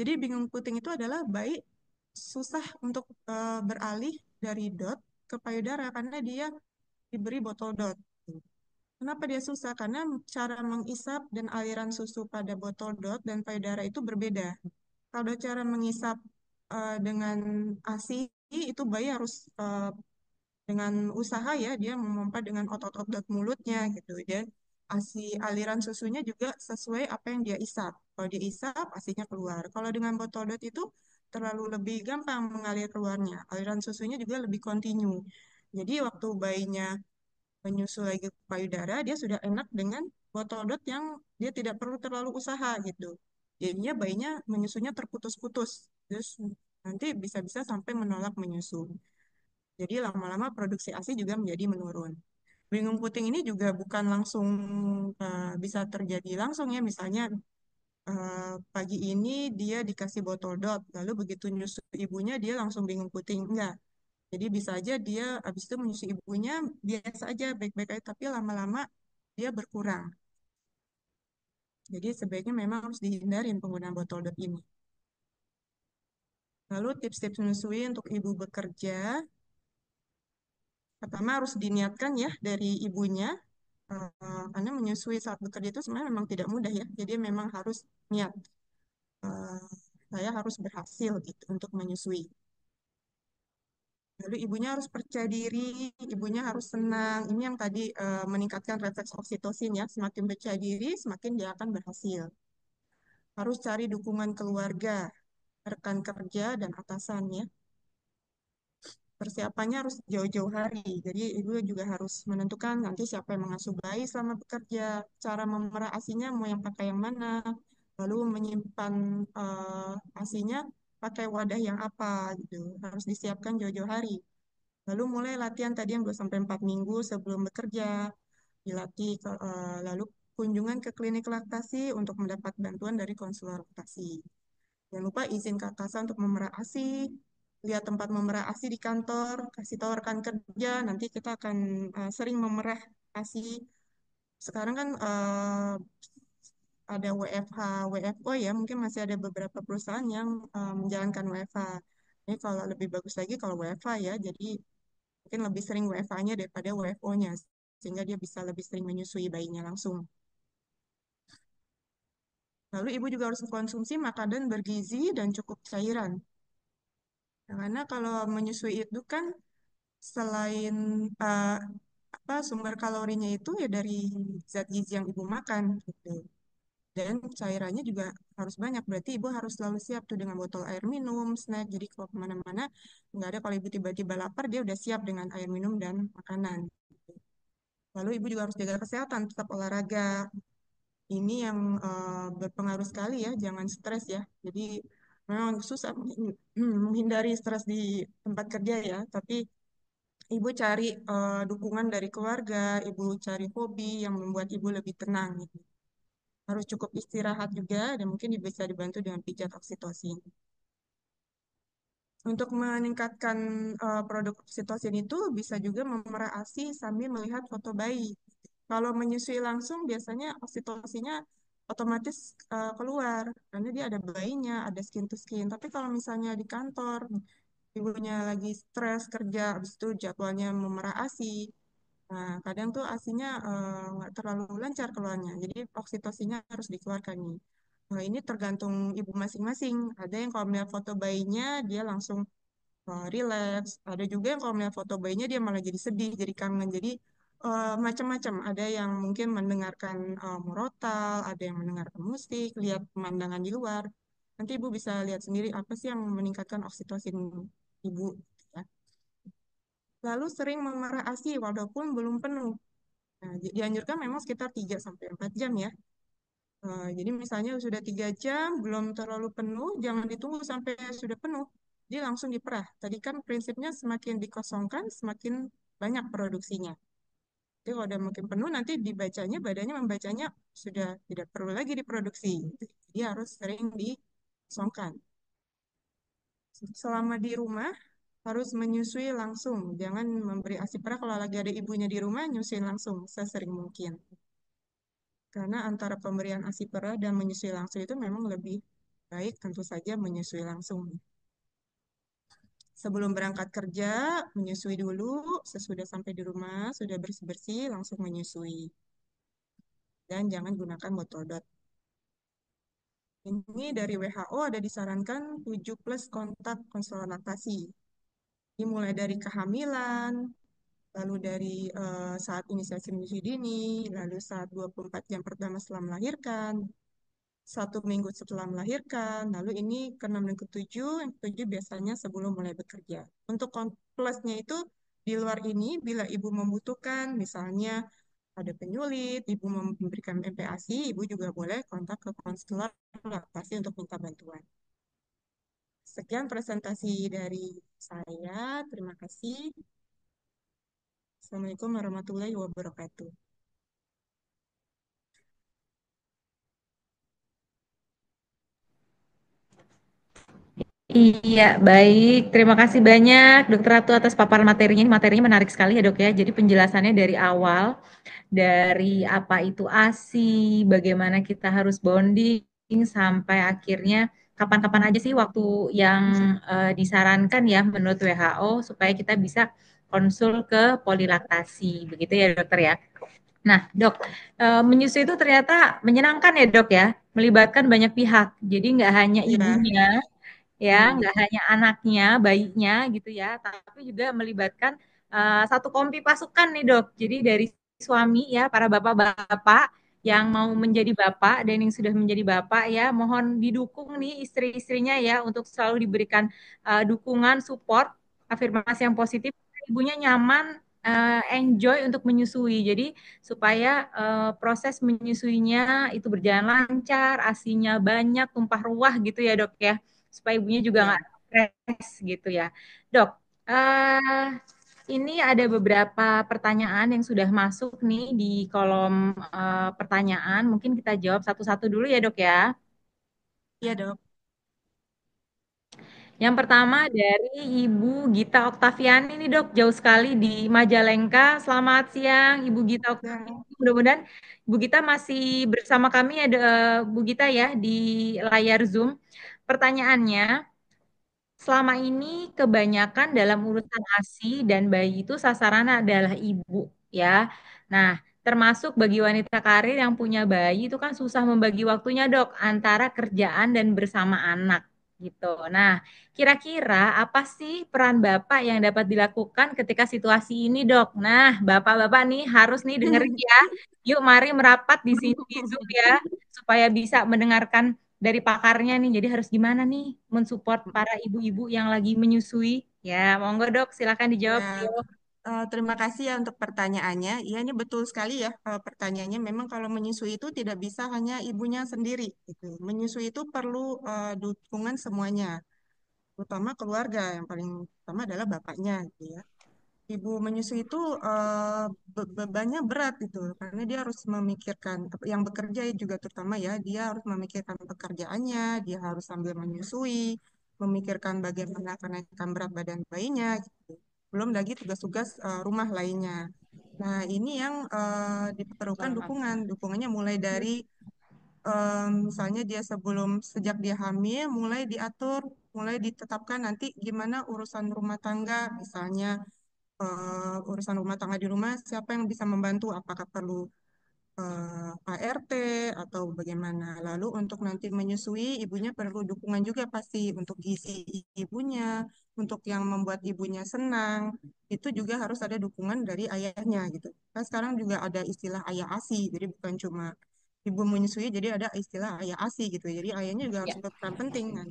Jadi bingung puting itu adalah bayi susah untuk beralih dari DOT ke payudara karena dia diberi botol DOT. Kenapa dia susah? Karena cara mengisap dan aliran susu pada botol DOT dan payudara itu berbeda. Kalau cara mengisap dengan ASI itu bayi harus dengan usaha ya dia memompa dengan otot-otot mulutnya gitu dan aliran susunya juga sesuai apa yang dia isap. Kalau dia isap asinya keluar. Kalau dengan botol dot itu terlalu lebih gampang mengalir keluarnya. Aliran susunya juga lebih kontinu. Jadi waktu bayinya menyusu lagi ke payudara dia sudah enak dengan botol dot yang dia tidak perlu terlalu usaha gitu. Jadinya bayinya menyusunya terputus-putus. Terus nanti bisa-bisa sampai menolak menyusu. Jadi lama-lama produksi ASI juga menjadi menurun. Bingung puting ini juga bukan langsung bisa terjadi langsung ya. Misalnya pagi ini dia dikasih botol dot, lalu begitu nyusu ibunya dia langsung bingung puting. Enggak. Jadi bisa aja dia habis itu menyusui ibunya biasa aja baik-baik aja, tapi lama-lama dia berkurang. Jadi sebaiknya memang harus dihindarin penggunaan botol dot ini. Lalu tips-tips menyusui untuk ibu bekerja, pertama harus diniatkan ya dari ibunya karena menyusui saat bekerja itu sebenarnya memang tidak mudah ya. Jadi memang harus niat. eh, saya harus berhasil gitu untuk menyusui. Lalu ibunya harus percaya diri, ibunya harus senang. Ini yang tadi meningkatkan refleks oksitosin ya. Semakin percaya diri, semakin dia akan berhasil. Harus cari dukungan keluarga, rekan kerja, dan atasan ya. Persiapannya harus jauh-jauh hari. Jadi ibu juga harus menentukan nanti siapa yang mengasuh bayi selama bekerja, cara memerah ASINYA mau yang pakai yang mana, lalu menyimpan ASINYA pakai wadah yang apa gitu. Harus disiapkan jauh-jauh hari. Lalu mulai latihan tadi yang 2 sampai 4 minggu sebelum bekerja, dilatih lalu kunjungan ke klinik laktasi untuk mendapat bantuan dari konselor laktasi. Jangan lupa izin ke atasan untuk memerah ASI, lihat tempat memerah ASI di kantor, kasih tahu rekan kerja, nanti kita akan sering memerah ASI. Sekarang kan ada WFH, WFO ya, mungkin masih ada beberapa perusahaan yang menjalankan WFH. Ini kalau lebih bagus lagi kalau WFH ya, jadi mungkin lebih sering WFH-nya daripada WFO-nya, sehingga dia bisa lebih sering menyusui bayinya langsung. Lalu ibu juga harus konsumsi makanan bergizi dan cukup cairan. Nah, karena kalau menyusui itu kan selain uh, apa sumber kalorinya itu ya dari zat gizi yang ibu makan gitu. Dan cairannya juga harus banyak. Berarti ibu harus selalu siap tuh dengan botol air minum, snack. Jadi kalau kemana-mana nggak ada kalau ibu tiba-tiba lapar dia udah siap dengan air minum dan makanan. Lalu ibu juga harus jaga kesehatan, tetap olahraga. Ini yang berpengaruh sekali ya, jangan stres ya. Jadi memang susah menghindari stres di tempat kerja ya, tapi ibu cari dukungan dari keluarga, ibu cari hobi yang membuat ibu lebih tenang gitu. Harus cukup istirahat juga dan mungkin bisa dibantu dengan pijat oksitosin. Untuk meningkatkan produk oksitosin itu bisa juga memerah ASI sambil melihat foto bayi. Kalau menyusui langsung biasanya oksitosinnya otomatis keluar karena dia ada bayinya, ada skin to skin. Tapi kalau misalnya di kantor, ibunya lagi stres kerja, habis itu jadwalnya memerah ASI. Nah, kadang tuh ASINYA nggak terlalu lancar keluarnya. Jadi oksitosinnya harus dikeluarkan nih. Nah, ini tergantung ibu masing-masing. Ada yang kalau melihat foto bayinya dia langsung relax. Ada juga yang kalau melihat foto bayinya dia malah jadi sedih, jadi kangen. Jadi macam-macam. Ada yang mungkin mendengarkan murotal, ada yang mendengarkan musik, lihat pemandangan di luar. Nanti ibu bisa lihat sendiri apa sih yang meningkatkan oksitosin ibu. Ya. Lalu sering memerah ASI walaupun belum penuh. Nah, dianjurkan memang sekitar 3 sampai 4 jam ya. Jadi misalnya sudah 3 jam, belum terlalu penuh, jangan ditunggu sampai sudah penuh. Dia langsung diperah. Tadi kan prinsipnya semakin dikosongkan, semakin banyak produksinya. Jadi kalau udah makin penuh, nanti dibacanya, badannya membacanya sudah tidak perlu lagi diproduksi. Jadi harus sering dikosongkan. Selama di rumah, harus menyusui langsung. Jangan memberi ASI perah kalau lagi ada ibunya di rumah, nyusuin langsung sesering mungkin. Karena antara pemberian ASI perah dan menyusui langsung itu memang lebih baik tentu saja menyusui langsung. Sebelum berangkat kerja, menyusui dulu. Sesudah sampai di rumah, sudah bersih-bersih, langsung menyusui. Dan jangan gunakan botol dot. Ini dari WHO ada disarankan 7 plus kontak konselor laktasi. Dimulai dari kehamilan, lalu dari saat inisiasi menyusui dini, lalu saat 24 jam pertama setelah melahirkan, 1 minggu setelah melahirkan, lalu ini ke-6 dan ke-7, yang ke-7 biasanya sebelum mulai bekerja. Untuk plusnya itu di luar ini, bila ibu membutuhkan, misalnya ada penyulit, ibu memberikan MPASI, ibu juga boleh kontak ke konselor laktasi untuk minta bantuan. Sekian presentasi dari saya. Terima kasih. Assalamualaikum warahmatullahi wabarakatuh. Iya, baik. Terima kasih banyak Dokter Ratu atas paparan materinya. Ini materinya menarik sekali ya, Dok ya. Jadi penjelasannya dari awal, dari apa itu ASI, bagaimana kita harus bonding sampai akhirnya kapan-kapan aja sih waktu yang disarankan ya menurut WHO supaya kita bisa konsul ke polilaktasi. Begitu ya, Dokter ya. Nah, Dok, menyusui itu ternyata menyenangkan ya, Dok ya, melibatkan banyak pihak. Jadi nggak hanya Ya, ibunya, ya hmm. nggak hanya anaknya, bayinya gitu ya, tapi juga melibatkan satu kompi pasukan nih dok. Jadi dari suami ya, para bapak-bapak yang mau menjadi bapak dan yang sudah menjadi bapak ya, mohon didukung nih istri-istrinya ya untuk selalu diberikan dukungan, support, afirmasi yang positif, ibunya nyaman, enjoy untuk menyusui. Jadi supaya proses menyusuinya itu berjalan lancar, asinya banyak, tumpah ruah gitu ya dok ya supaya ibunya juga nggak Ya, stres gitu ya. Dok, eh ini ada beberapa pertanyaan yang sudah masuk nih di kolom pertanyaan. Mungkin kita jawab satu-satu dulu ya dok ya. iya dok. Yang pertama dari Ibu Gita Oktaviani nih dok, jauh sekali di Majalengka. Selamat siang Ibu Gita Oktaviani. Ya, Mudah-mudahan Ibu Gita masih bersama kami ya, Bu Gita ya di layar Zoom. Pertanyaannya, selama ini kebanyakan dalam urusan ASI dan bayi itu sasaran adalah ibu ya. Nah, termasuk bagi wanita karir yang punya bayi itu kan susah membagi waktunya dok antara kerjaan dan bersama anak gitu. Nah, kira-kira apa sih peran bapak yang dapat dilakukan ketika situasi ini dok? Nah, bapak-bapak nih harus nih dengerin ya. Yuk mari merapat di sini di Zoom ya supaya bisa mendengarkan dari pakarnya nih. Jadi harus gimana nih mensupport para ibu-ibu yang lagi menyusui? Ya, monggo dok, silakan dijawab. ya. Yo. Terima kasih ya untuk pertanyaannya. Iya, ini betul sekali ya pertanyaannya. Memang kalau menyusui itu tidak bisa hanya ibunya sendiri. Gitu. Menyusui itu perlu dukungan semuanya, terutama keluarga. Yang paling utama adalah bapaknya, gitu ya. Ibu menyusui itu bebannya berat gitu, karena dia harus memikirkan yang bekerja juga terutama ya, dia harus memikirkan pekerjaannya, dia harus sambil menyusui, memikirkan bagaimana kenaikan berat badan bayinya gitu. Belum lagi tugas-tugas rumah lainnya. Nah, ini yang diperlukan dukungan. Dukungannya mulai dari misalnya dia sejak dia hamil, mulai diatur, mulai ditetapkan nanti gimana urusan rumah tangga, misalnya urusan rumah tangga di rumah, siapa yang bisa membantu? Apakah perlu ART atau bagaimana? Lalu untuk nanti menyusui, ibunya perlu dukungan juga pasti untuk gizi ibunya, untuk yang membuat ibunya senang, itu juga harus ada dukungan dari ayahnya gitu. Kan sekarang juga ada istilah ayah ASI, jadi bukan cuma ibu menyusui, jadi ada istilah ayah ASI gitu. Jadi ayahnya juga harus Ya. berperan penting kan.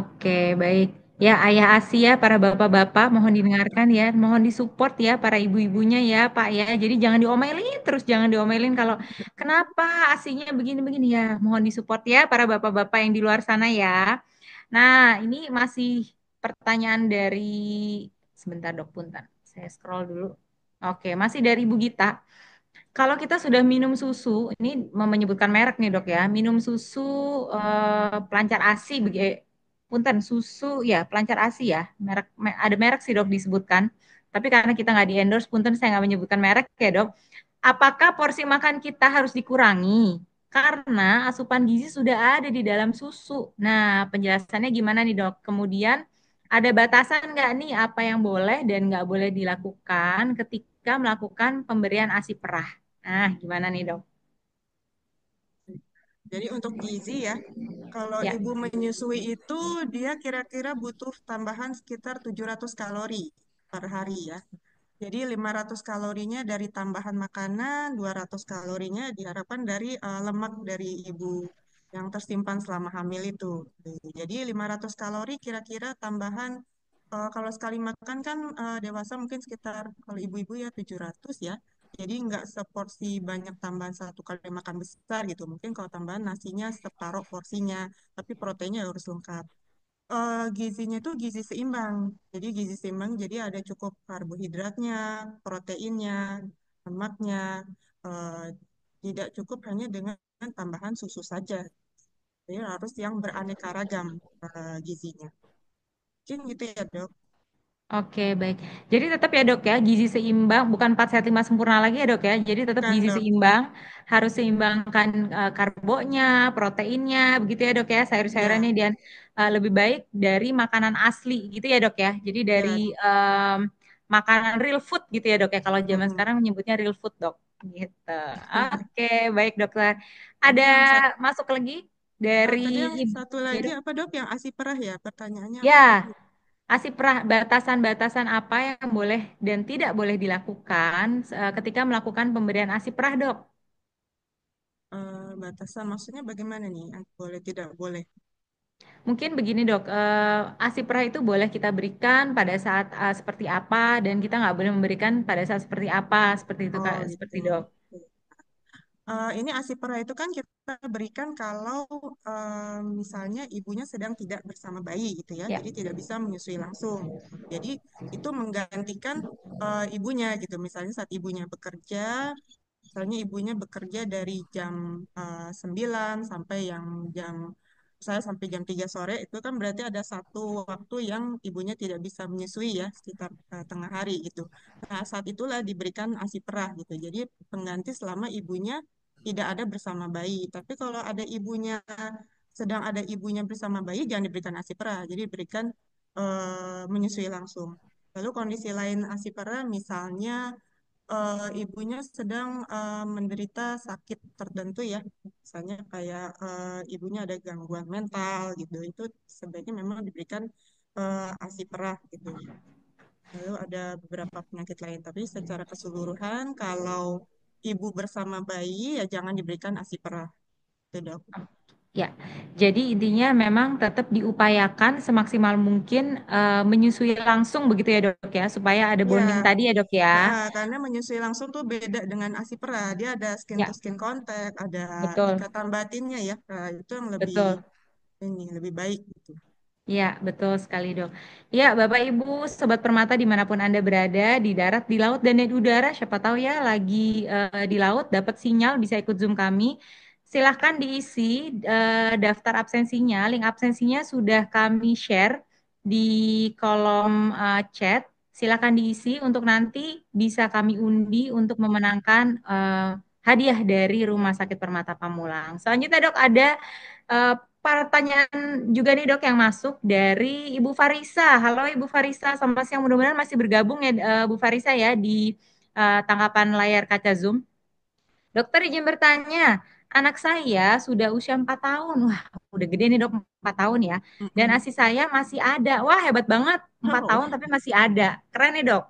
Oke, baik. Ya, Ayah Asia, para bapak-bapak, mohon didengarkan ya, mohon disupport ya para ibu-ibunya ya, Pak ya. Jadi jangan diomelin terus, jangan diomelin kalau kenapa asinya begini-begini ya. Mohon disupport ya para bapak-bapak yang di luar sana ya. Nah, ini masih pertanyaan dari sebentar Dok, punten. Saya scroll dulu. Oke, masih dari Ibu Gita. Kalau kita sudah minum susu, ini menyebutkan merek nih dok ya, minum susu pelancar ASI, punten susu ya pelancar ASI ya, ada merek sih dok disebutkan. Tapi karena kita nggak di endorse, punten saya nggak menyebutkan merek ya dok. Apakah porsi makan kita harus dikurangi karena asupan gizi sudah ada di dalam susu. Nah, penjelasannya gimana nih dok? Kemudian ada batasan nggak nih apa yang boleh dan nggak boleh dilakukan ketika melakukan pemberian ASI perah? Nah, gimana nih dok? Jadi untuk gizi ya, kalau Ya, ibu menyusui itu dia kira-kira butuh tambahan sekitar 700 kalori per hari ya. Jadi 500 kalorinya dari tambahan makanan, 200 kalorinya diharapkan dari lemak dari ibu yang tersimpan selama hamil itu. Jadi 500 kalori kira-kira tambahan kalau sekali makan kan dewasa mungkin sekitar kalau ibu-ibu ya 700 ya. Jadi nggak seporsi banyak tambahan satu kali makan besar gitu. Mungkin kalau tambahan nasinya separuh porsinya, tapi proteinnya harus lengkap. Gizinya itu gizi seimbang. Jadi gizi seimbang jadi ada cukup karbohidratnya, proteinnya, lemaknya. eh, Tidak cukup hanya dengan tambahan susu saja. Jadi harus yang beraneka ragam gizinya. Mungkin gitu ya, Dok. oke, baik. Jadi tetap ya dok ya, gizi seimbang, bukan 4 sehat 5 sempurna lagi ya dok ya. Jadi tetap Kan, gizi Dok. seimbang, harus seimbangkan karbonya, proteinnya, begitu ya dok ya, sayur-sayurannya Ya, dan lebih baik dari makanan asli gitu ya dok ya. Jadi dari ya. makanan real food gitu ya dok ya. Kalau zaman Mm-mm. sekarang menyebutnya real food dok. Gitu. Oke, baik dokter. Ada Tadi yang satu, masuk lagi dari tadi yang ibu. satu Ya lagi dok. apa, Dok? Yang ASI perah ya? Pertanyaannya apa Ya, tadi? Asiprah, batasan-batasan apa yang boleh dan tidak boleh dilakukan ketika melakukan pemberian asiprah, dok? Batasan maksudnya bagaimana nih? Yang boleh tidak boleh? Mungkin begini, dok. Asiprah itu boleh kita berikan pada saat seperti apa dan kita nggak boleh memberikan pada saat seperti apa, seperti itu, Kak, Oh, seperti gitu. dok. Ini ASI perah itu kan kita berikan kalau misalnya ibunya sedang tidak bersama bayi gitu ya, Ya, jadi tidak bisa menyusui langsung. Jadi itu menggantikan ibunya gitu. Misalnya saat ibunya bekerja, misalnya ibunya bekerja dari jam 9 sampai yang jam saya sampai jam 3 sore itu kan berarti ada satu waktu yang ibunya tidak bisa menyusui ya sekitar tengah hari gitu. Nah, saat itulah diberikan ASI perah gitu. Jadi pengganti selama ibunya tidak ada bersama bayi. Tapi kalau ada ibunya sedang ada ibunya bersama bayi jangan diberikan ASI perah. Jadi diberikan menyusui langsung. Lalu kondisi lain ASI perah misalnya ibunya sedang menderita sakit tertentu ya, misalnya kayak ibunya ada gangguan mental gitu, itu sebaiknya memang diberikan ASI perah gitu. Lalu ada beberapa penyakit lain, tapi secara keseluruhan kalau ibu bersama bayi ya jangan diberikan ASI perah, itu dok. ya. Jadi intinya memang tetap diupayakan semaksimal mungkin menyusui langsung begitu ya, dok ya, supaya ada Ya, bonding tadi ya, dok ya. karena menyusui langsung tuh beda dengan ASI perah, dia ada skin to Ya, skin contact, ada betul, ikatan batinnya ya. Itu yang lebih betul. ini lebih baik gitu. Ya, betul sekali, Dok. Ya, Bapak Ibu, Sobat Permata dimanapun Anda berada, di darat, di laut, dan di udara, siapa tahu ya lagi di laut, dapat sinyal, bisa ikut Zoom kami. Silahkan diisi daftar absensinya, link absensinya sudah kami share di kolom chat. Silahkan diisi untuk nanti bisa kami undi untuk memenangkan hadiah dari Rumah Sakit Permata Pamulang. Selanjutnya, Dok, ada eh, pertanyaan juga nih dok yang masuk dari Ibu Farisa. Halo Ibu Farisa, selamat siang. Mudah-mudahan masih bergabung ya Bu Farisa ya di tanggapan layar kaca Zoom. Dokter izin bertanya, anak saya sudah usia 4 tahun. Wah, udah gede nih dok, 4 tahun ya. Dan Mm-mm. ASI saya masih ada. Wah, hebat banget. 4 Oh, tahun tapi masih ada. Keren nih dok.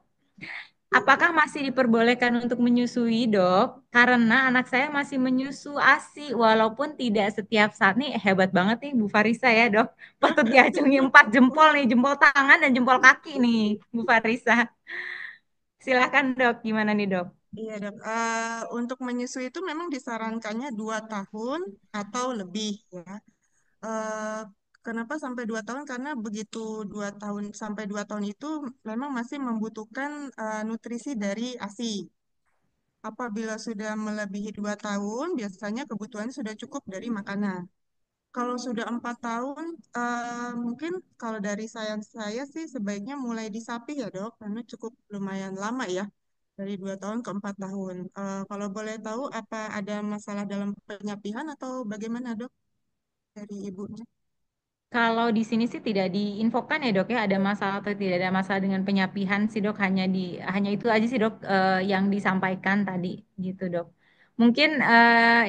Apakah masih diperbolehkan untuk menyusui, Dok? Karena anak saya masih menyusu ASI walaupun tidak setiap saat nih hebat banget nih Bu Farisa ya, Dok. Patut diacungi 4 jempol nih, jempol tangan dan jempol kaki nih, Bu Farisa. Silahkan, Dok. Gimana nih, Dok? iya dok. Untuk menyusui itu memang disarankannya 2 tahun atau lebih ya. Eh, Kenapa sampai 2 tahun? Karena begitu 2 tahun sampai 2 tahun itu memang masih membutuhkan nutrisi dari ASI. Apabila sudah melebihi 2 tahun, biasanya kebutuhan sudah cukup dari makanan. Kalau sudah 4 tahun, mungkin kalau dari saya sih sebaiknya mulai disapi ya dok, karena cukup lumayan lama ya. Dari 2 tahun ke 4 tahun. Kalau boleh tahu, apa ada masalah dalam penyapihan atau bagaimana, Dok, dari ibunya? Kalau di sini sih tidak diinfokan ya dok ya ada masalah atau tidak ada masalah dengan penyapihan sih dok hanya itu aja sih dok yang disampaikan tadi gitu dok. Mungkin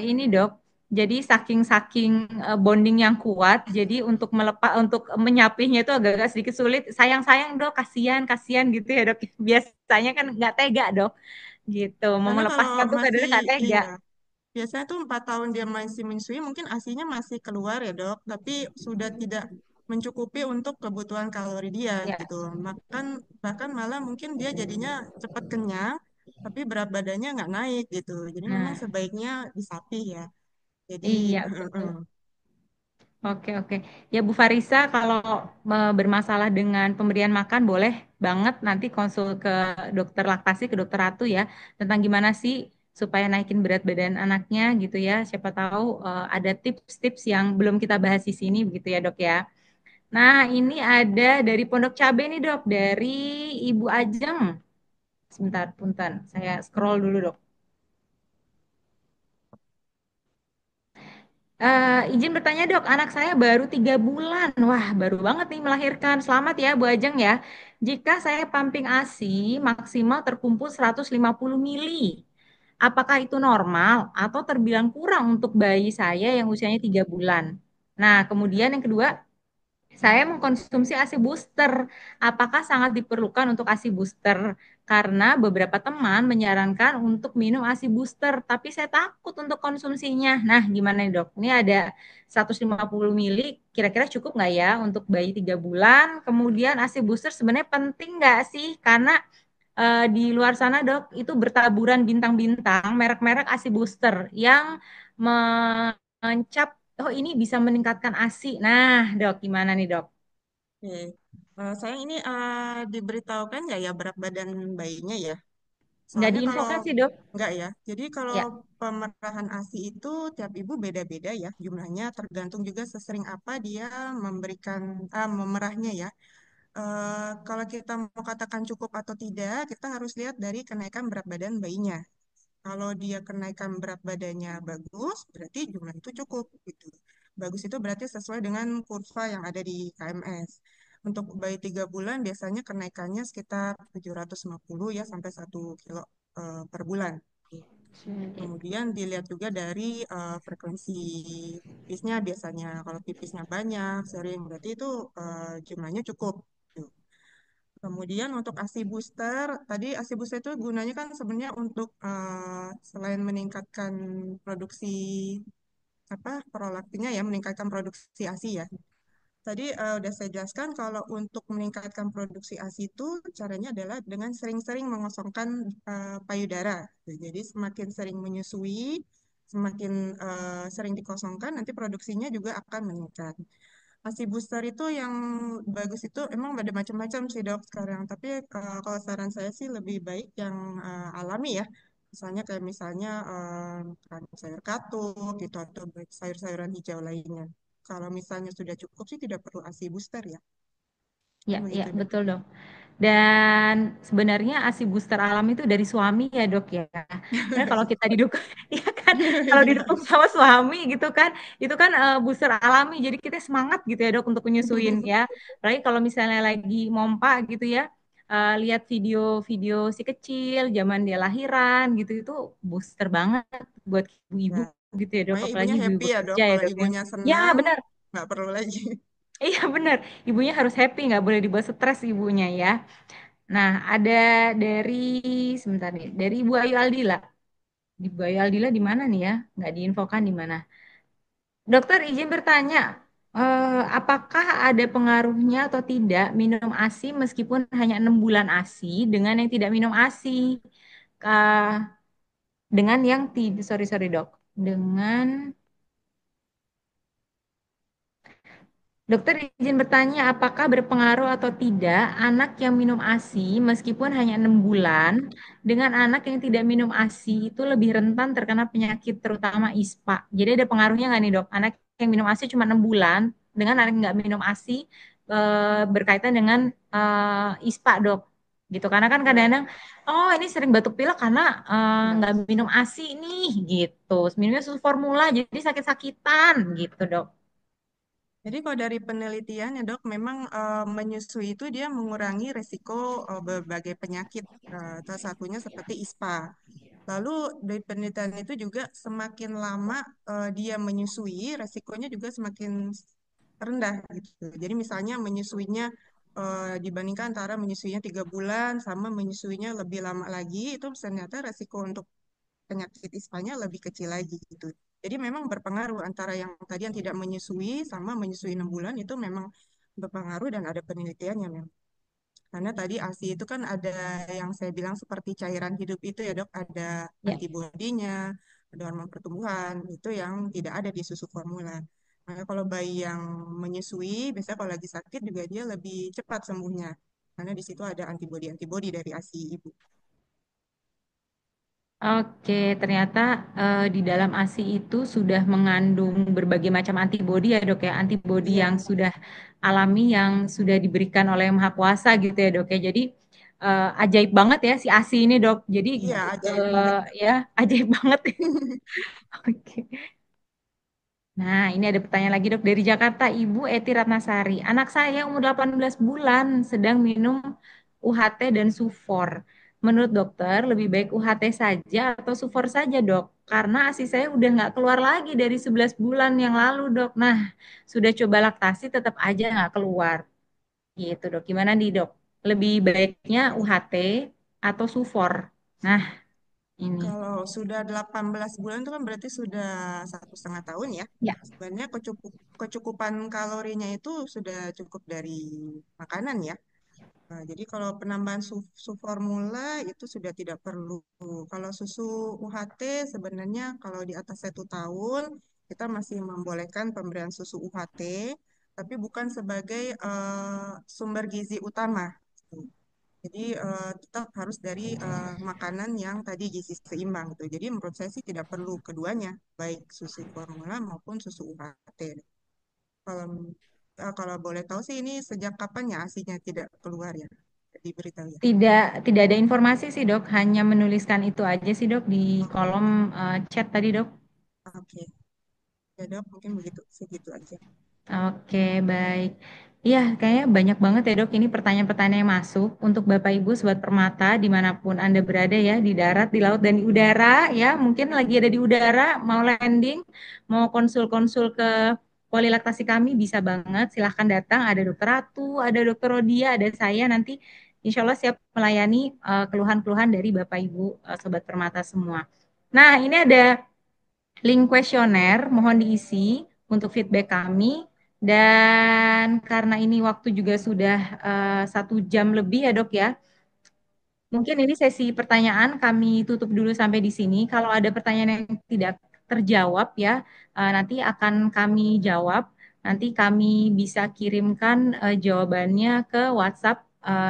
ini dok jadi saking bonding yang kuat jadi untuk melepas untuk menyapihnya itu agak-agak sedikit sulit. Sayang-sayang dok kasihan kasihan gitu ya dok. Biasanya kan nggak tega dok gitu mau Karena kalau melepaskan tuh masih, kadang nggak tega. iya, biasanya tuh 4 tahun dia masih menyusui, mungkin ASINya masih keluar ya, Dok, tapi sudah tidak mencukupi untuk kebutuhan kalori dia Ya. gitu. Bahkan bahkan malah mungkin dia jadinya cepat kenyang, tapi berat badannya nggak naik gitu. Jadi memang Nah, sebaiknya disapih ya. Jadi iya betul. Oke, oke. Ya Bu Farisa, kalau bermasalah dengan pemberian makan, boleh banget nanti konsul ke dokter laktasi, ke dokter Ratu ya, tentang gimana sih supaya naikin berat badan anaknya gitu ya. Siapa tahu ada tips-tips yang belum kita bahas di sini begitu ya dok ya. Nah, ini ada dari Pondok Cabe nih dok, dari Ibu Ajeng. Sebentar, punten. Saya scroll dulu dok. Izin bertanya dok, anak saya baru 3 bulan. Wah, baru banget nih melahirkan. Selamat ya Bu Ajeng ya. Jika saya pumping ASI maksimal terkumpul 150 mili. Apakah itu normal atau terbilang kurang untuk bayi saya yang usianya 3 bulan? Nah, kemudian yang kedua, saya mengkonsumsi ASI booster. Apakah sangat diperlukan untuk ASI booster? Karena beberapa teman menyarankan untuk minum ASI booster, tapi saya takut untuk konsumsinya. Nah, gimana nih dok? Ini ada 150 mili, kira-kira cukup nggak ya untuk bayi 3 bulan? Kemudian ASI booster sebenarnya penting nggak sih? Karena di luar sana dok, itu bertaburan bintang-bintang, merek-merek ASI booster yang mencap oh ini bisa meningkatkan ASI. Nah, dok, gimana nih, dok? oke. Sayang ini diberitahukan nggak ya berat badan bayinya ya? Nggak Soalnya kalau diinfokan sih, dok. enggak ya, jadi kalau Ya, pemerahan ASI itu tiap ibu beda-beda ya jumlahnya, tergantung juga sesering apa dia memberikan memerahnya ya. Kalau kita mau katakan cukup atau tidak, kita harus lihat dari kenaikan berat badan bayinya. Kalau dia kenaikan berat badannya bagus, berarti jumlah itu cukup gitu. Bagus itu berarti sesuai dengan kurva yang ada di KMS. Untuk bayi 3 bulan biasanya kenaikannya sekitar 750 ya sampai 1 kilo per bulan. Kemudian dilihat juga dari frekuensi pipisnya biasanya. Kalau pipisnya banyak, sering, berarti itu jumlahnya cukup. Gitu. Kemudian untuk ASI booster, tadi ASI booster itu gunanya kan sebenarnya untuk selain meningkatkan produksi prolaktinnya ya, meningkatkan produksi ASI ya. Tadi udah saya jelaskan kalau untuk meningkatkan produksi ASI itu caranya adalah dengan sering-sering mengosongkan payudara. Jadi semakin sering menyusui, semakin sering dikosongkan, nanti produksinya juga akan meningkat. ASI booster itu yang bagus itu emang ada macam-macam sih dok sekarang. Tapi kalau saran saya sih lebih baik yang alami ya. Misalnya makan sayur katuk gitu atau sayur-sayuran hijau lainnya. Kalau misalnya sudah cukup sih tidak perlu ASI booster ya. ya, ya, Begitu dok. betul, dok. Dan sebenarnya ASI booster alam itu dari suami ya, dok ya. Sebenarnya kalau kita didukung, ya kan, kalau didukung sama suami gitu kan, itu kan booster alami. Jadi kita semangat gitu ya, dok, untuk menyusuin ya. Apalagi kalau misalnya lagi mompa gitu ya, lihat video-video si kecil, zaman dia lahiran gitu, itu booster banget buat ibu-ibu Ya, gitu ya, dok. pokoknya Apalagi ibunya ibu-ibu happy ya dok. kerja ya, Kalau dok ya. ibunya Ya, senang, benar. nggak perlu lagi. Iya benar, ibunya harus happy, nggak boleh dibuat stres ibunya ya. Nah, ada dari sebentar nih, dari Ibu Ayu Aldila. Ibu Ayu Aldila di mana nih ya? Nggak diinfokan di mana. Dokter izin bertanya, apakah ada pengaruhnya atau tidak minum ASI meskipun hanya 6 bulan ASI dengan yang tidak minum ASI? Eh, dengan yang tidak, sorry sorry dok, dengan Dokter izin bertanya, apakah berpengaruh atau tidak anak yang minum ASI meskipun hanya 6 bulan dengan anak yang tidak minum ASI itu lebih rentan terkena penyakit terutama ISPA. Jadi ada pengaruhnya nggak nih dok? Anak yang minum ASI cuma 6 bulan dengan anak yang nggak minum ASI berkaitan dengan ISPA dok. gitu. Karena kan Iya, kadang-kadang, oh ini sering batuk pilek karena iya. nggak minum ASI nih gitu. Minumnya susu formula jadi sakit-sakitan gitu dok. Jadi kalau dari penelitian ya dok, memang menyusui itu dia mengurangi resiko berbagai penyakit, salah satunya seperti ISPA. Lalu dari penelitian itu juga semakin lama dia menyusui, resikonya juga semakin rendah gitu. Jadi misalnya menyusuinya dibandingkan antara menyusuinya 3 bulan sama menyusuinya lebih lama lagi, itu ternyata resiko untuk penyakit ispanya lebih kecil lagi gitu. Jadi memang berpengaruh antara yang tadi yang tidak menyusui sama menyusui 6 bulan itu memang berpengaruh dan ada penelitiannya memang. Karena tadi ASI itu kan ada yang saya bilang seperti cairan hidup itu ya dok, ada Ya. antibodinya, ada hormon pertumbuhan, itu yang tidak ada di susu formula. Maka kalau bayi yang menyusui, biasanya kalau lagi sakit juga dia lebih cepat sembuhnya. Karena di situ ada antibodi-antibodi dari ASI ibu. Oke, ternyata di dalam ASI itu sudah mengandung berbagai macam antibodi ya dok ya, antibodi Iya, yang sudah alami yang sudah diberikan oleh Yang Maha Kuasa gitu ya dok ya. Jadi ajaib banget ya si ASI ini dok. Jadi iya ajaib banget. ya ajaib banget. Oke. Nah, ini ada pertanyaan lagi dok dari Jakarta, Ibu Eti Ratnasari. Anak saya umur 18 bulan sedang minum UHT dan Sufor. Menurut dokter, lebih baik UHT saja atau Sufor saja dok? Karena ASI saya udah nggak keluar lagi dari 11 bulan yang lalu dok. Nah, sudah coba laktasi tetap aja nggak keluar. Gitu dok. Gimana nih dok? Lebih baiknya UHT atau Sufor? Nah, ini. Kalau sudah 18 bulan itu kan berarti sudah 1,5 tahun ya. Ya. Sebenarnya kecukupan kalorinya itu sudah cukup dari makanan ya. Nah, jadi kalau penambahan susu formula itu sudah tidak perlu. Kalau susu UHT sebenarnya kalau di atas 1 tahun kita masih membolehkan pemberian susu UHT, tapi bukan sebagai sumber gizi utama. Jadi tetap harus dari makanan yang tadi gizi seimbang gitu. Jadi menurut saya sih tidak perlu keduanya, baik susu formula maupun susu UHT. Kalau kalau boleh tahu sih ini sejak kapan ya ASINya tidak keluar ya? Diberitahu ya. Tidak ada informasi sih dok, hanya menuliskan itu aja sih dok di kolom Oh, chat tadi dok. oke. Ya dok, mungkin begitu segitu aja. Oke, baik. Iya, kayaknya banyak banget ya dok ini pertanyaan-pertanyaan yang masuk untuk Bapak Ibu Sobat Permata dimanapun Anda berada ya, di darat, di laut, dan di udara ya. Mungkin lagi ada di udara, mau landing, mau konsul-konsul ke Polilaktasi kami bisa banget. Silahkan datang, ada Dokter Ratu, ada Dokter Rodia, ada saya nanti insya Allah siap melayani keluhan-keluhan dari Bapak Ibu Sobat Permata semua. Nah, ini ada link kuesioner, mohon diisi untuk feedback kami. Dan karena ini waktu juga sudah 1 jam lebih ya dok ya. Mungkin ini sesi pertanyaan kami tutup dulu sampai di sini. Kalau ada pertanyaan yang tidak terjawab ya, nanti akan kami jawab. Nanti kami bisa kirimkan jawabannya ke WhatsApp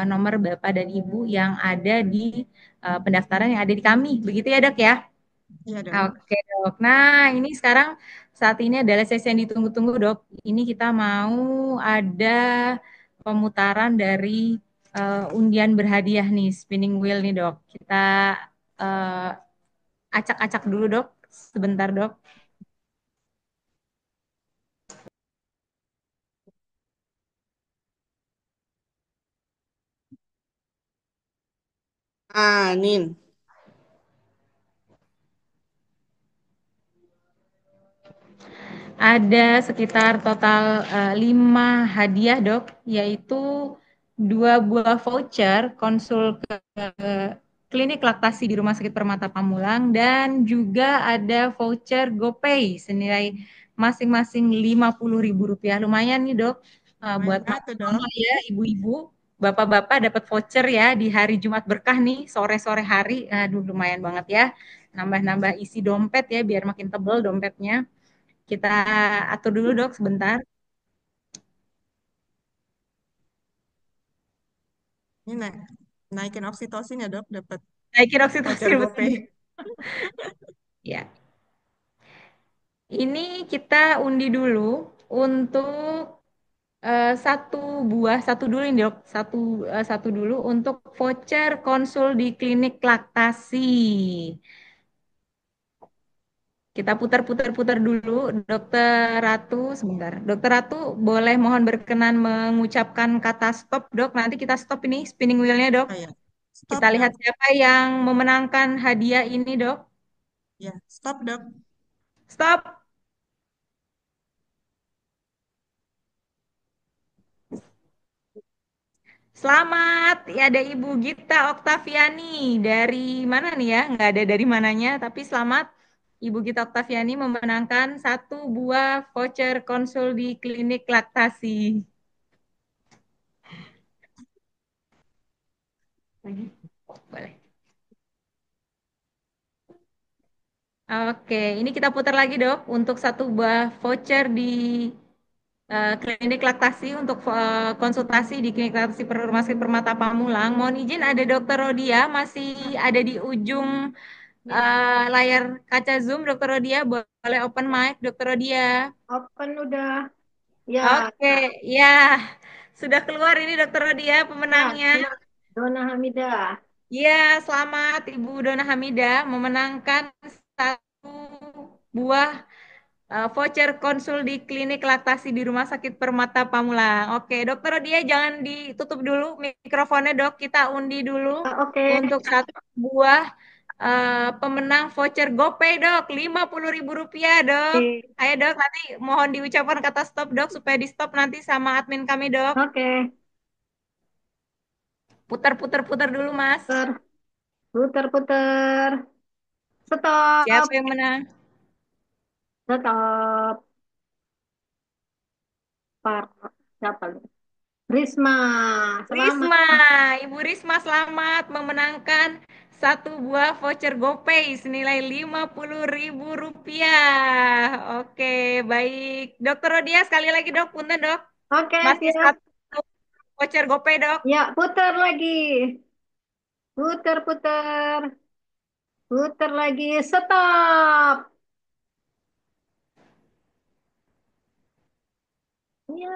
nomor Bapak dan Ibu yang ada di pendaftaran yang ada di kami. Begitu ya dok ya? Iya dok. Oke dok. Nah ini sekarang saat ini adalah sesi yang ditunggu-tunggu dok. Ini kita mau ada pemutaran dari undian berhadiah nih, spinning wheel nih dok. Kita eh, acak-acak dulu dok, sebentar dok. Ah, Nin. Ada sekitar total 5 hadiah dok, yaitu 2 buah voucher konsul ke klinik laktasi di Rumah Sakit Permata Pamulang dan juga ada voucher GoPay senilai masing-masing Rp50.000. Lumayan nih dok, Lumayan buat banget tuh dok. mama ya, ibu-ibu, bapak-bapak dapat voucher ya di hari Jumat berkah nih, sore-sore hari. Aduh lumayan banget ya, nambah-nambah isi dompet ya biar makin tebel dompetnya. Kita atur dulu dok sebentar. Ini naikin oksitosin ya dok, dapat Naikin voucher oksitosin GoPay. betul. Ya, ini kita undi dulu untuk satu buah, satu dulu ini dok, satu dulu untuk voucher konsul di klinik laktasi. Kita putar-putar-putar dulu, Dokter Ratu, sebentar. Dokter Ratu, boleh mohon berkenan mengucapkan kata stop, dok. Nanti kita stop ini spinning wheelnya, dok. Oh ya, Kita stop lihat dok. siapa yang memenangkan hadiah ini, dok. Ya, stop dok. Stop. Selamat, ya ada Ibu Gita Oktaviani dari mana nih ya? Nggak ada dari mananya, tapi selamat Ibu Gita Oktaviani memenangkan satu buah voucher konsul di klinik laktasi. Boleh. Oke, ini kita putar lagi dok untuk satu buah voucher di klinik laktasi untuk konsultasi di klinik laktasi Rumah Sakit Permata Pamulang. Mohon izin ada Dokter Rodia masih ada di ujung layar kaca Zoom. Dokter Rodia boleh open mic, Dokter Rodia. Open udah. Ya, Oke, ya sudah keluar ini Dokter Rodia ya, pemenangnya. Dona Hamidah. Ya, selamat Ibu Dona Hamidah memenangkan satu buah voucher konsul di klinik laktasi di Rumah Sakit Permata Pamulang. Oke, Dokter Rodia jangan ditutup dulu mikrofonnya, Dok. Kita undi dulu Oke, untuk satu buah pemenang voucher GoPay, Dok. Rp50.000, Dok. oke, Ayo, Dok, nanti mohon diucapkan kata stop, Dok, supaya di stop nanti sama admin kami, Dok. oke. Putar-putar-putar dulu, Mas. Puter, puter, puter. Siapa Stop, yang menang? stop. Par, siapa? Risma, selamat. Risma, Ibu Risma selamat memenangkan satu buah voucher GoPay senilai Rp50.000. Oke, baik. Dokter Rodia sekali lagi dok, punten dok. Oke, Masih siap. satu voucher GoPay dok. Ya, putar lagi. Putar, putar. Putar lagi. Stop. Ya,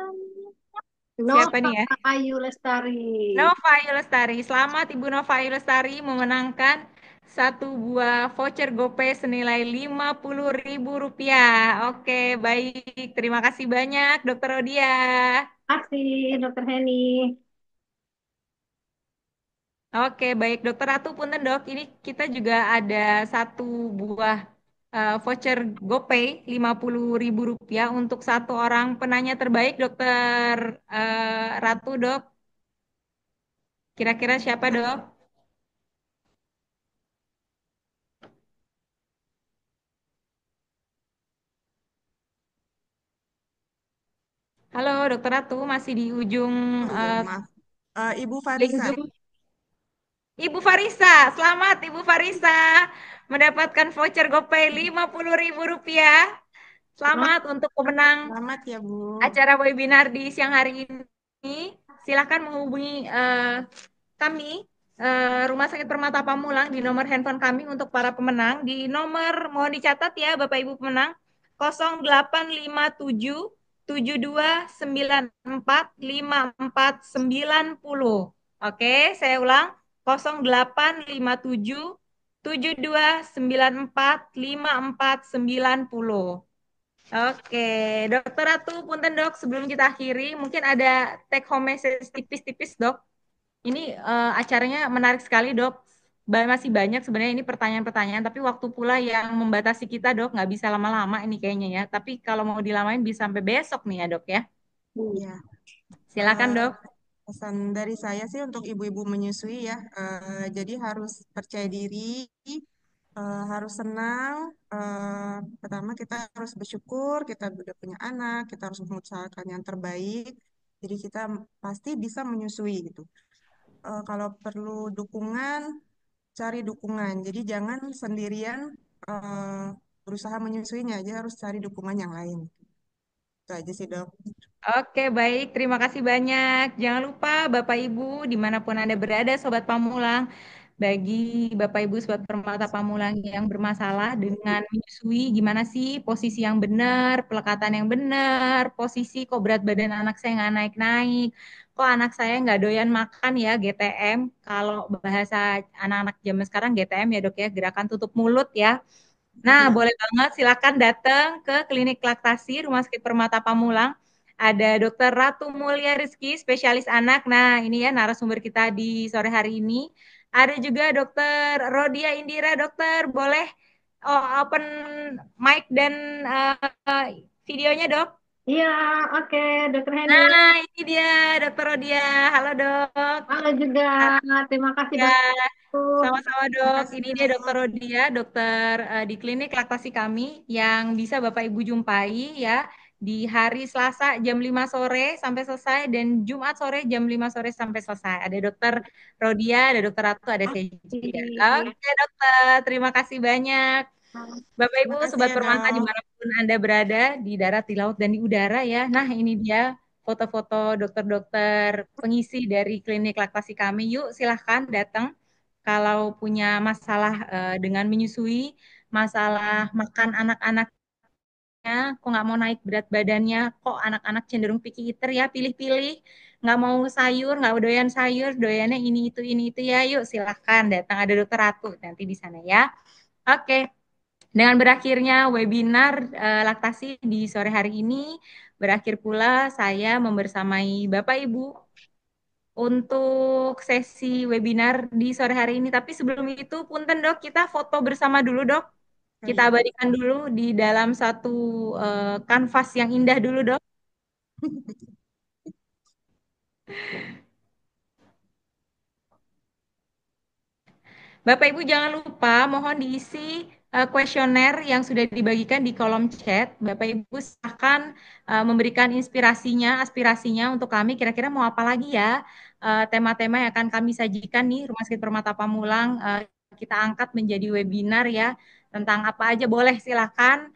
Siapa Nova nih ya? Ayu Lestari. Nova Ayu Lestari. Selamat Ibu Nova Ayu Lestari memenangkan satu buah voucher GoPay senilai Rp50.000. Oke, baik. Terima kasih banyak, Dokter Rodia. Kasih, Dokter Heni. Oke, baik Dokter Ratu punten dok. Ini kita juga ada satu buah voucher GoPay Rp50.000 untuk satu orang penanya terbaik Dokter Ratu dok. Kira-kira siapa dok? Halo Dokter Ratu, masih di ujung Oh iya, eh, maaf. Ibu link Farisa. Zoom. Ibu Farisa, selamat Ibu Farisa mendapatkan voucher GoPay Rp50.000. Selamat. Selamat untuk pemenang Selamat ya Bu. acara webinar di siang hari ini. Silakan menghubungi kami, Rumah Sakit Permata Pamulang, di nomor handphone kami untuk para pemenang. Di nomor, mohon dicatat ya Bapak Ibu pemenang, 0857 7294 5490. Oke, saya ulang, 0857 7294 5490. Oke, Dokter Ratu, punten dok, sebelum kita akhiri, mungkin ada take home message tipis-tipis dok. Ini acaranya menarik sekali dok. Masih banyak sebenarnya ini pertanyaan-pertanyaan, tapi waktu pula yang membatasi kita dok, nggak bisa lama-lama ini kayaknya ya. Tapi kalau mau dilamain bisa sampai besok nih ya dok ya. Ya, Silakan eh, dok. pesan dari saya sih untuk ibu-ibu menyusui ya. Jadi harus percaya diri, harus senang. Pertama kita harus bersyukur, kita udah punya anak, kita harus mengusahakan yang terbaik. Jadi kita pasti bisa menyusui gitu. Kalau perlu dukungan, cari dukungan. Jadi jangan sendirian berusaha menyusuinya, aja harus cari dukungan yang lain. Itu aja sih dok. Oke, baik. Terima kasih banyak. Jangan lupa Bapak Ibu, dimanapun Anda berada, Sobat Pamulang, bagi Bapak Ibu Sobat Permata Pamulang yang bermasalah dengan menyusui, gimana sih posisi yang benar, pelekatan yang benar, posisi kok berat badan anak saya nggak naik-naik, kok anak saya nggak doyan makan ya GTM, kalau bahasa anak-anak zaman sekarang GTM ya dok ya, gerakan tutup mulut ya. Nah, Ya, boleh banget silakan datang ke Klinik Laktasi Rumah Sakit Permata Pamulang. Ada Dokter Ratu Mulia Rizky, spesialis anak. Nah, ini ya narasumber kita di sore hari ini. Ada juga Dokter Rodia Indira, dokter. Boleh open mic dan videonya, Dok? Iya, oke, Dokter Heni. Nah, ini dia Dokter Rodia. Halo, Dok. Halo juga. Terima kasih Ya, banyak, Bu. sama-sama dok. makasih Ini dia Dokter dok. Rodia, dokter di klinik laktasi kami yang bisa Bapak Ibu jumpai ya di hari Selasa jam 5 sore sampai selesai dan Jumat sore jam 5 sore sampai selesai. Ada Dokter Rodia, ada Dokter Ratu, ada saya juga. Makasih. Oke dokter, terima kasih banyak. Bapak Ibu, Makasih Sobat ya Permata dok. dimanapun Anda berada, di darat, di laut, dan di udara ya. Nah ini dia foto-foto dokter-dokter pengisi dari klinik laktasi kami. Yuk silahkan datang kalau punya masalah dengan menyusui, masalah makan anak-anaknya, kok nggak mau naik berat badannya, kok anak-anak cenderung picky eater ya, pilih-pilih, nggak mau sayur, nggak doyan sayur, doyannya ini itu ya, yuk silahkan datang, ada dokter Ratu nanti di sana ya. Oke, dengan berakhirnya webinar laktasi di sore hari ini, berakhir pula saya membersamai Bapak Ibu untuk sesi webinar di sore hari ini. Tapi sebelum itu, punten dok, kita foto bersama dulu dok. Oh Kita iya. abadikan dulu di dalam satu kanvas yang indah dulu dok. Bapak Ibu jangan lupa mohon diisi kuesioner yang sudah dibagikan di kolom chat. Bapak Ibu silahkan memberikan inspirasinya, aspirasinya untuk kami. Kira-kira mau apa lagi ya tema-tema yang akan kami sajikan nih Rumah Sakit Permata Pamulang kita angkat menjadi webinar ya tentang apa aja boleh silahkan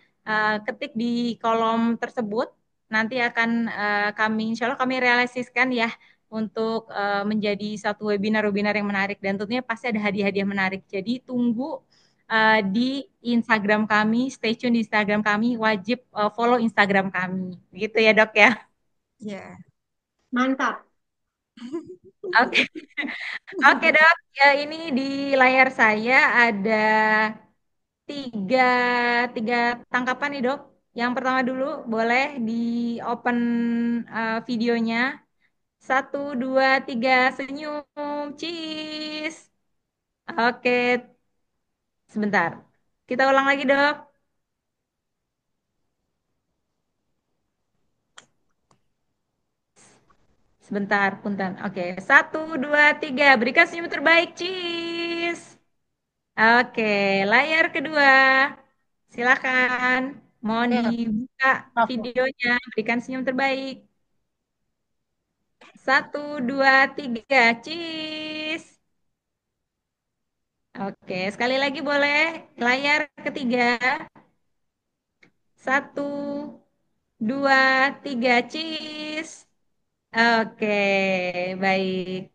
ketik di kolom tersebut. Nanti akan kami insya Allah kami realisasikan ya untuk menjadi satu webinar-webinar yang menarik dan tentunya pasti ada hadiah-hadiah menarik. Jadi tunggu di Instagram kami, stay tune di Instagram kami, wajib follow Instagram kami. Gitu ya, Dok ya. Ya. Mantap. Oke. Oke, Dok. Ya, ini di layar saya ada tiga, tiga tangkapan nih, Dok. Yang pertama dulu, boleh di open videonya. Satu, dua, tiga, senyum, cheese. Oke, sebentar. Kita ulang lagi, Dok. Sebentar, punten. Oke, satu, dua, tiga. Berikan senyum terbaik, cheese. Oke, layar kedua. Silakan. Mohon Ya, dibuka Pak. videonya. Berikan senyum terbaik. Satu, dua, tiga, cheese. Oke, sekali lagi boleh. Layar ketiga. Satu, dua, tiga, cheese. Oke, baik.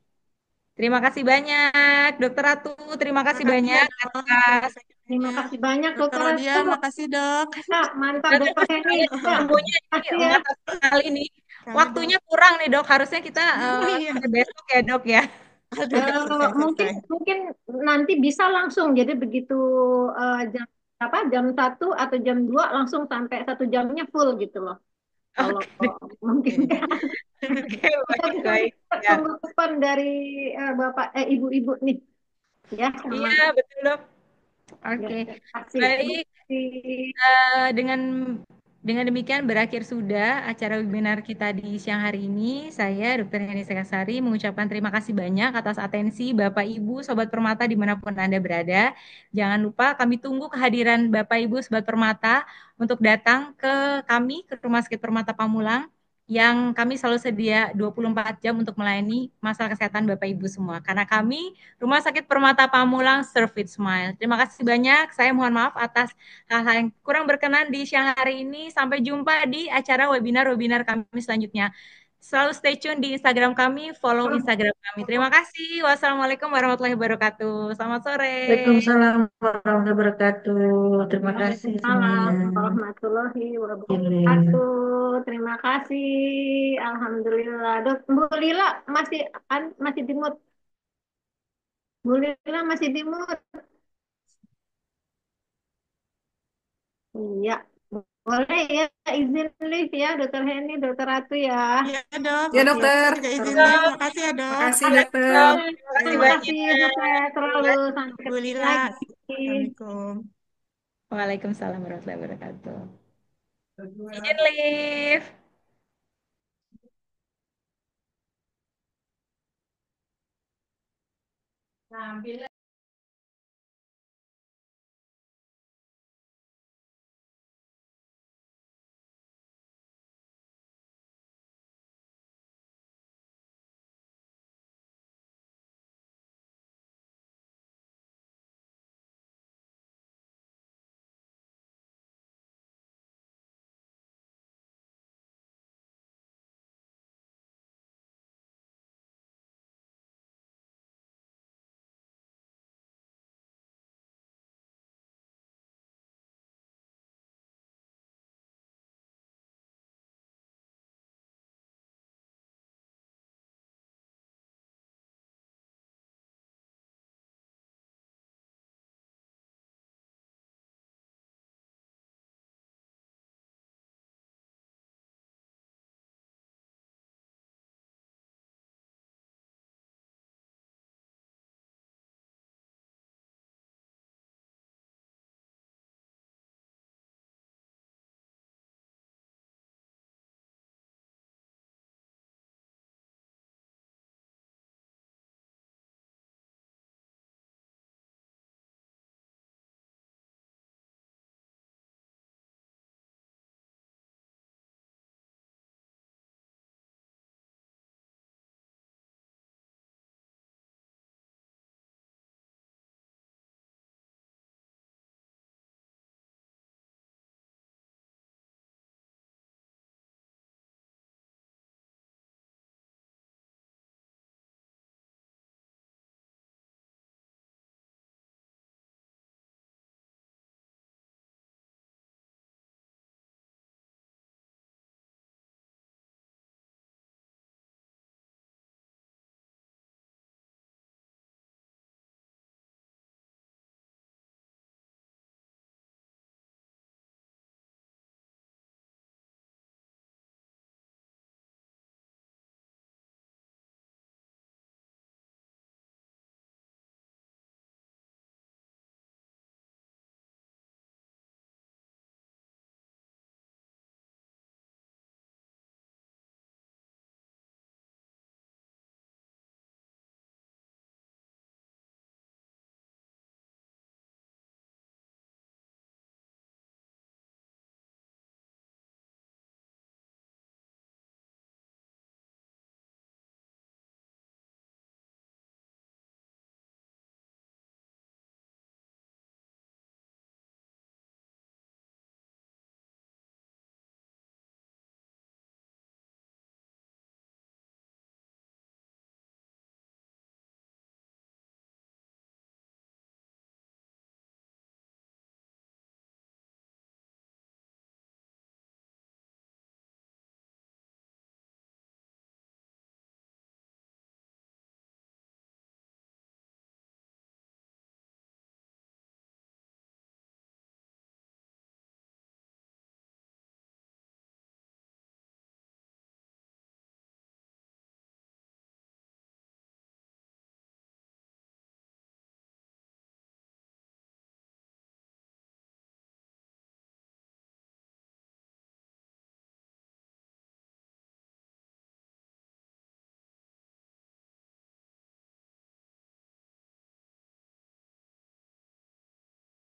Terima kasih banyak, Dokter Ratu. Terima kasih Makasih ya banyak dok atas atas Terima kesaksiannya. kasih banyak, Dokter Dokter Rodia, Ratu. makasih dok. Ya, mantap, Dokter Dokter Heni. sekalian Ya, infonya ini kasih ya. mantap sekali nih. Kali dok. Waktunya kurang nih, Dok. Harusnya kita Iya. sampai besok ya, Dok ya. Aduh, nggak Mungkin selesai-selesai. mungkin nanti bisa langsung. Jadi begitu jam apa jam 1 atau jam 2 langsung sampai 1 jamnya full gitu loh. Kalau Oke, mungkin Oke. kan. oke, Kita baik, bisa baik. kita Ya. tunggu pesan dari Bapak ibu-ibu nih ya sama Iya, betul, Dok. ya Oke, terima kasih. Terima baik. kasih. Dengan demikian berakhir sudah acara webinar kita di siang hari ini. Saya Dr. Heni Sekasari mengucapkan terima kasih banyak atas atensi Bapak Ibu Sobat Permata dimanapun Anda berada. Jangan lupa kami tunggu kehadiran Bapak Ibu Sobat Permata untuk datang ke kami ke Rumah Sakit Permata Pamulang yang kami selalu sedia 24 jam untuk melayani masalah kesehatan Bapak Ibu semua. Karena kami Rumah Sakit Permata Pamulang Serve with Smile. Terima kasih banyak. Saya mohon maaf atas hal-hal yang kurang berkenan di siang hari ini. Sampai jumpa di acara webinar-webinar kami selanjutnya. Selalu stay tune di Instagram kami, follow Instagram kami. Terima kasih. Wassalamualaikum warahmatullahi wabarakatuh. Selamat sore. Waalaikumsalam warahmatullahi wabarakatuh. Terima kasih semuanya. Waalaikumsalam warahmatullahi Ini. wabarakatuh. Terima kasih. Alhamdulillah. Bu Lila masih di mood. Bu Lila masih di mood. Iya. Boleh ya izin live ya, Dokter Heni, Dokter Ratu ya. Iya dok, Ya saya dokter. juga izin live. Dok, Makasih ya dok. Makasih makasih, dokter. dok. Terima kasih Terima Oke, kasih, banyak. sukses Terima selalu. kasih. Sampai Bu ketemu Lila. lagi. Assalamualaikum. Waalaikumsalam warahmatullahi wabarakatuh. Izin live.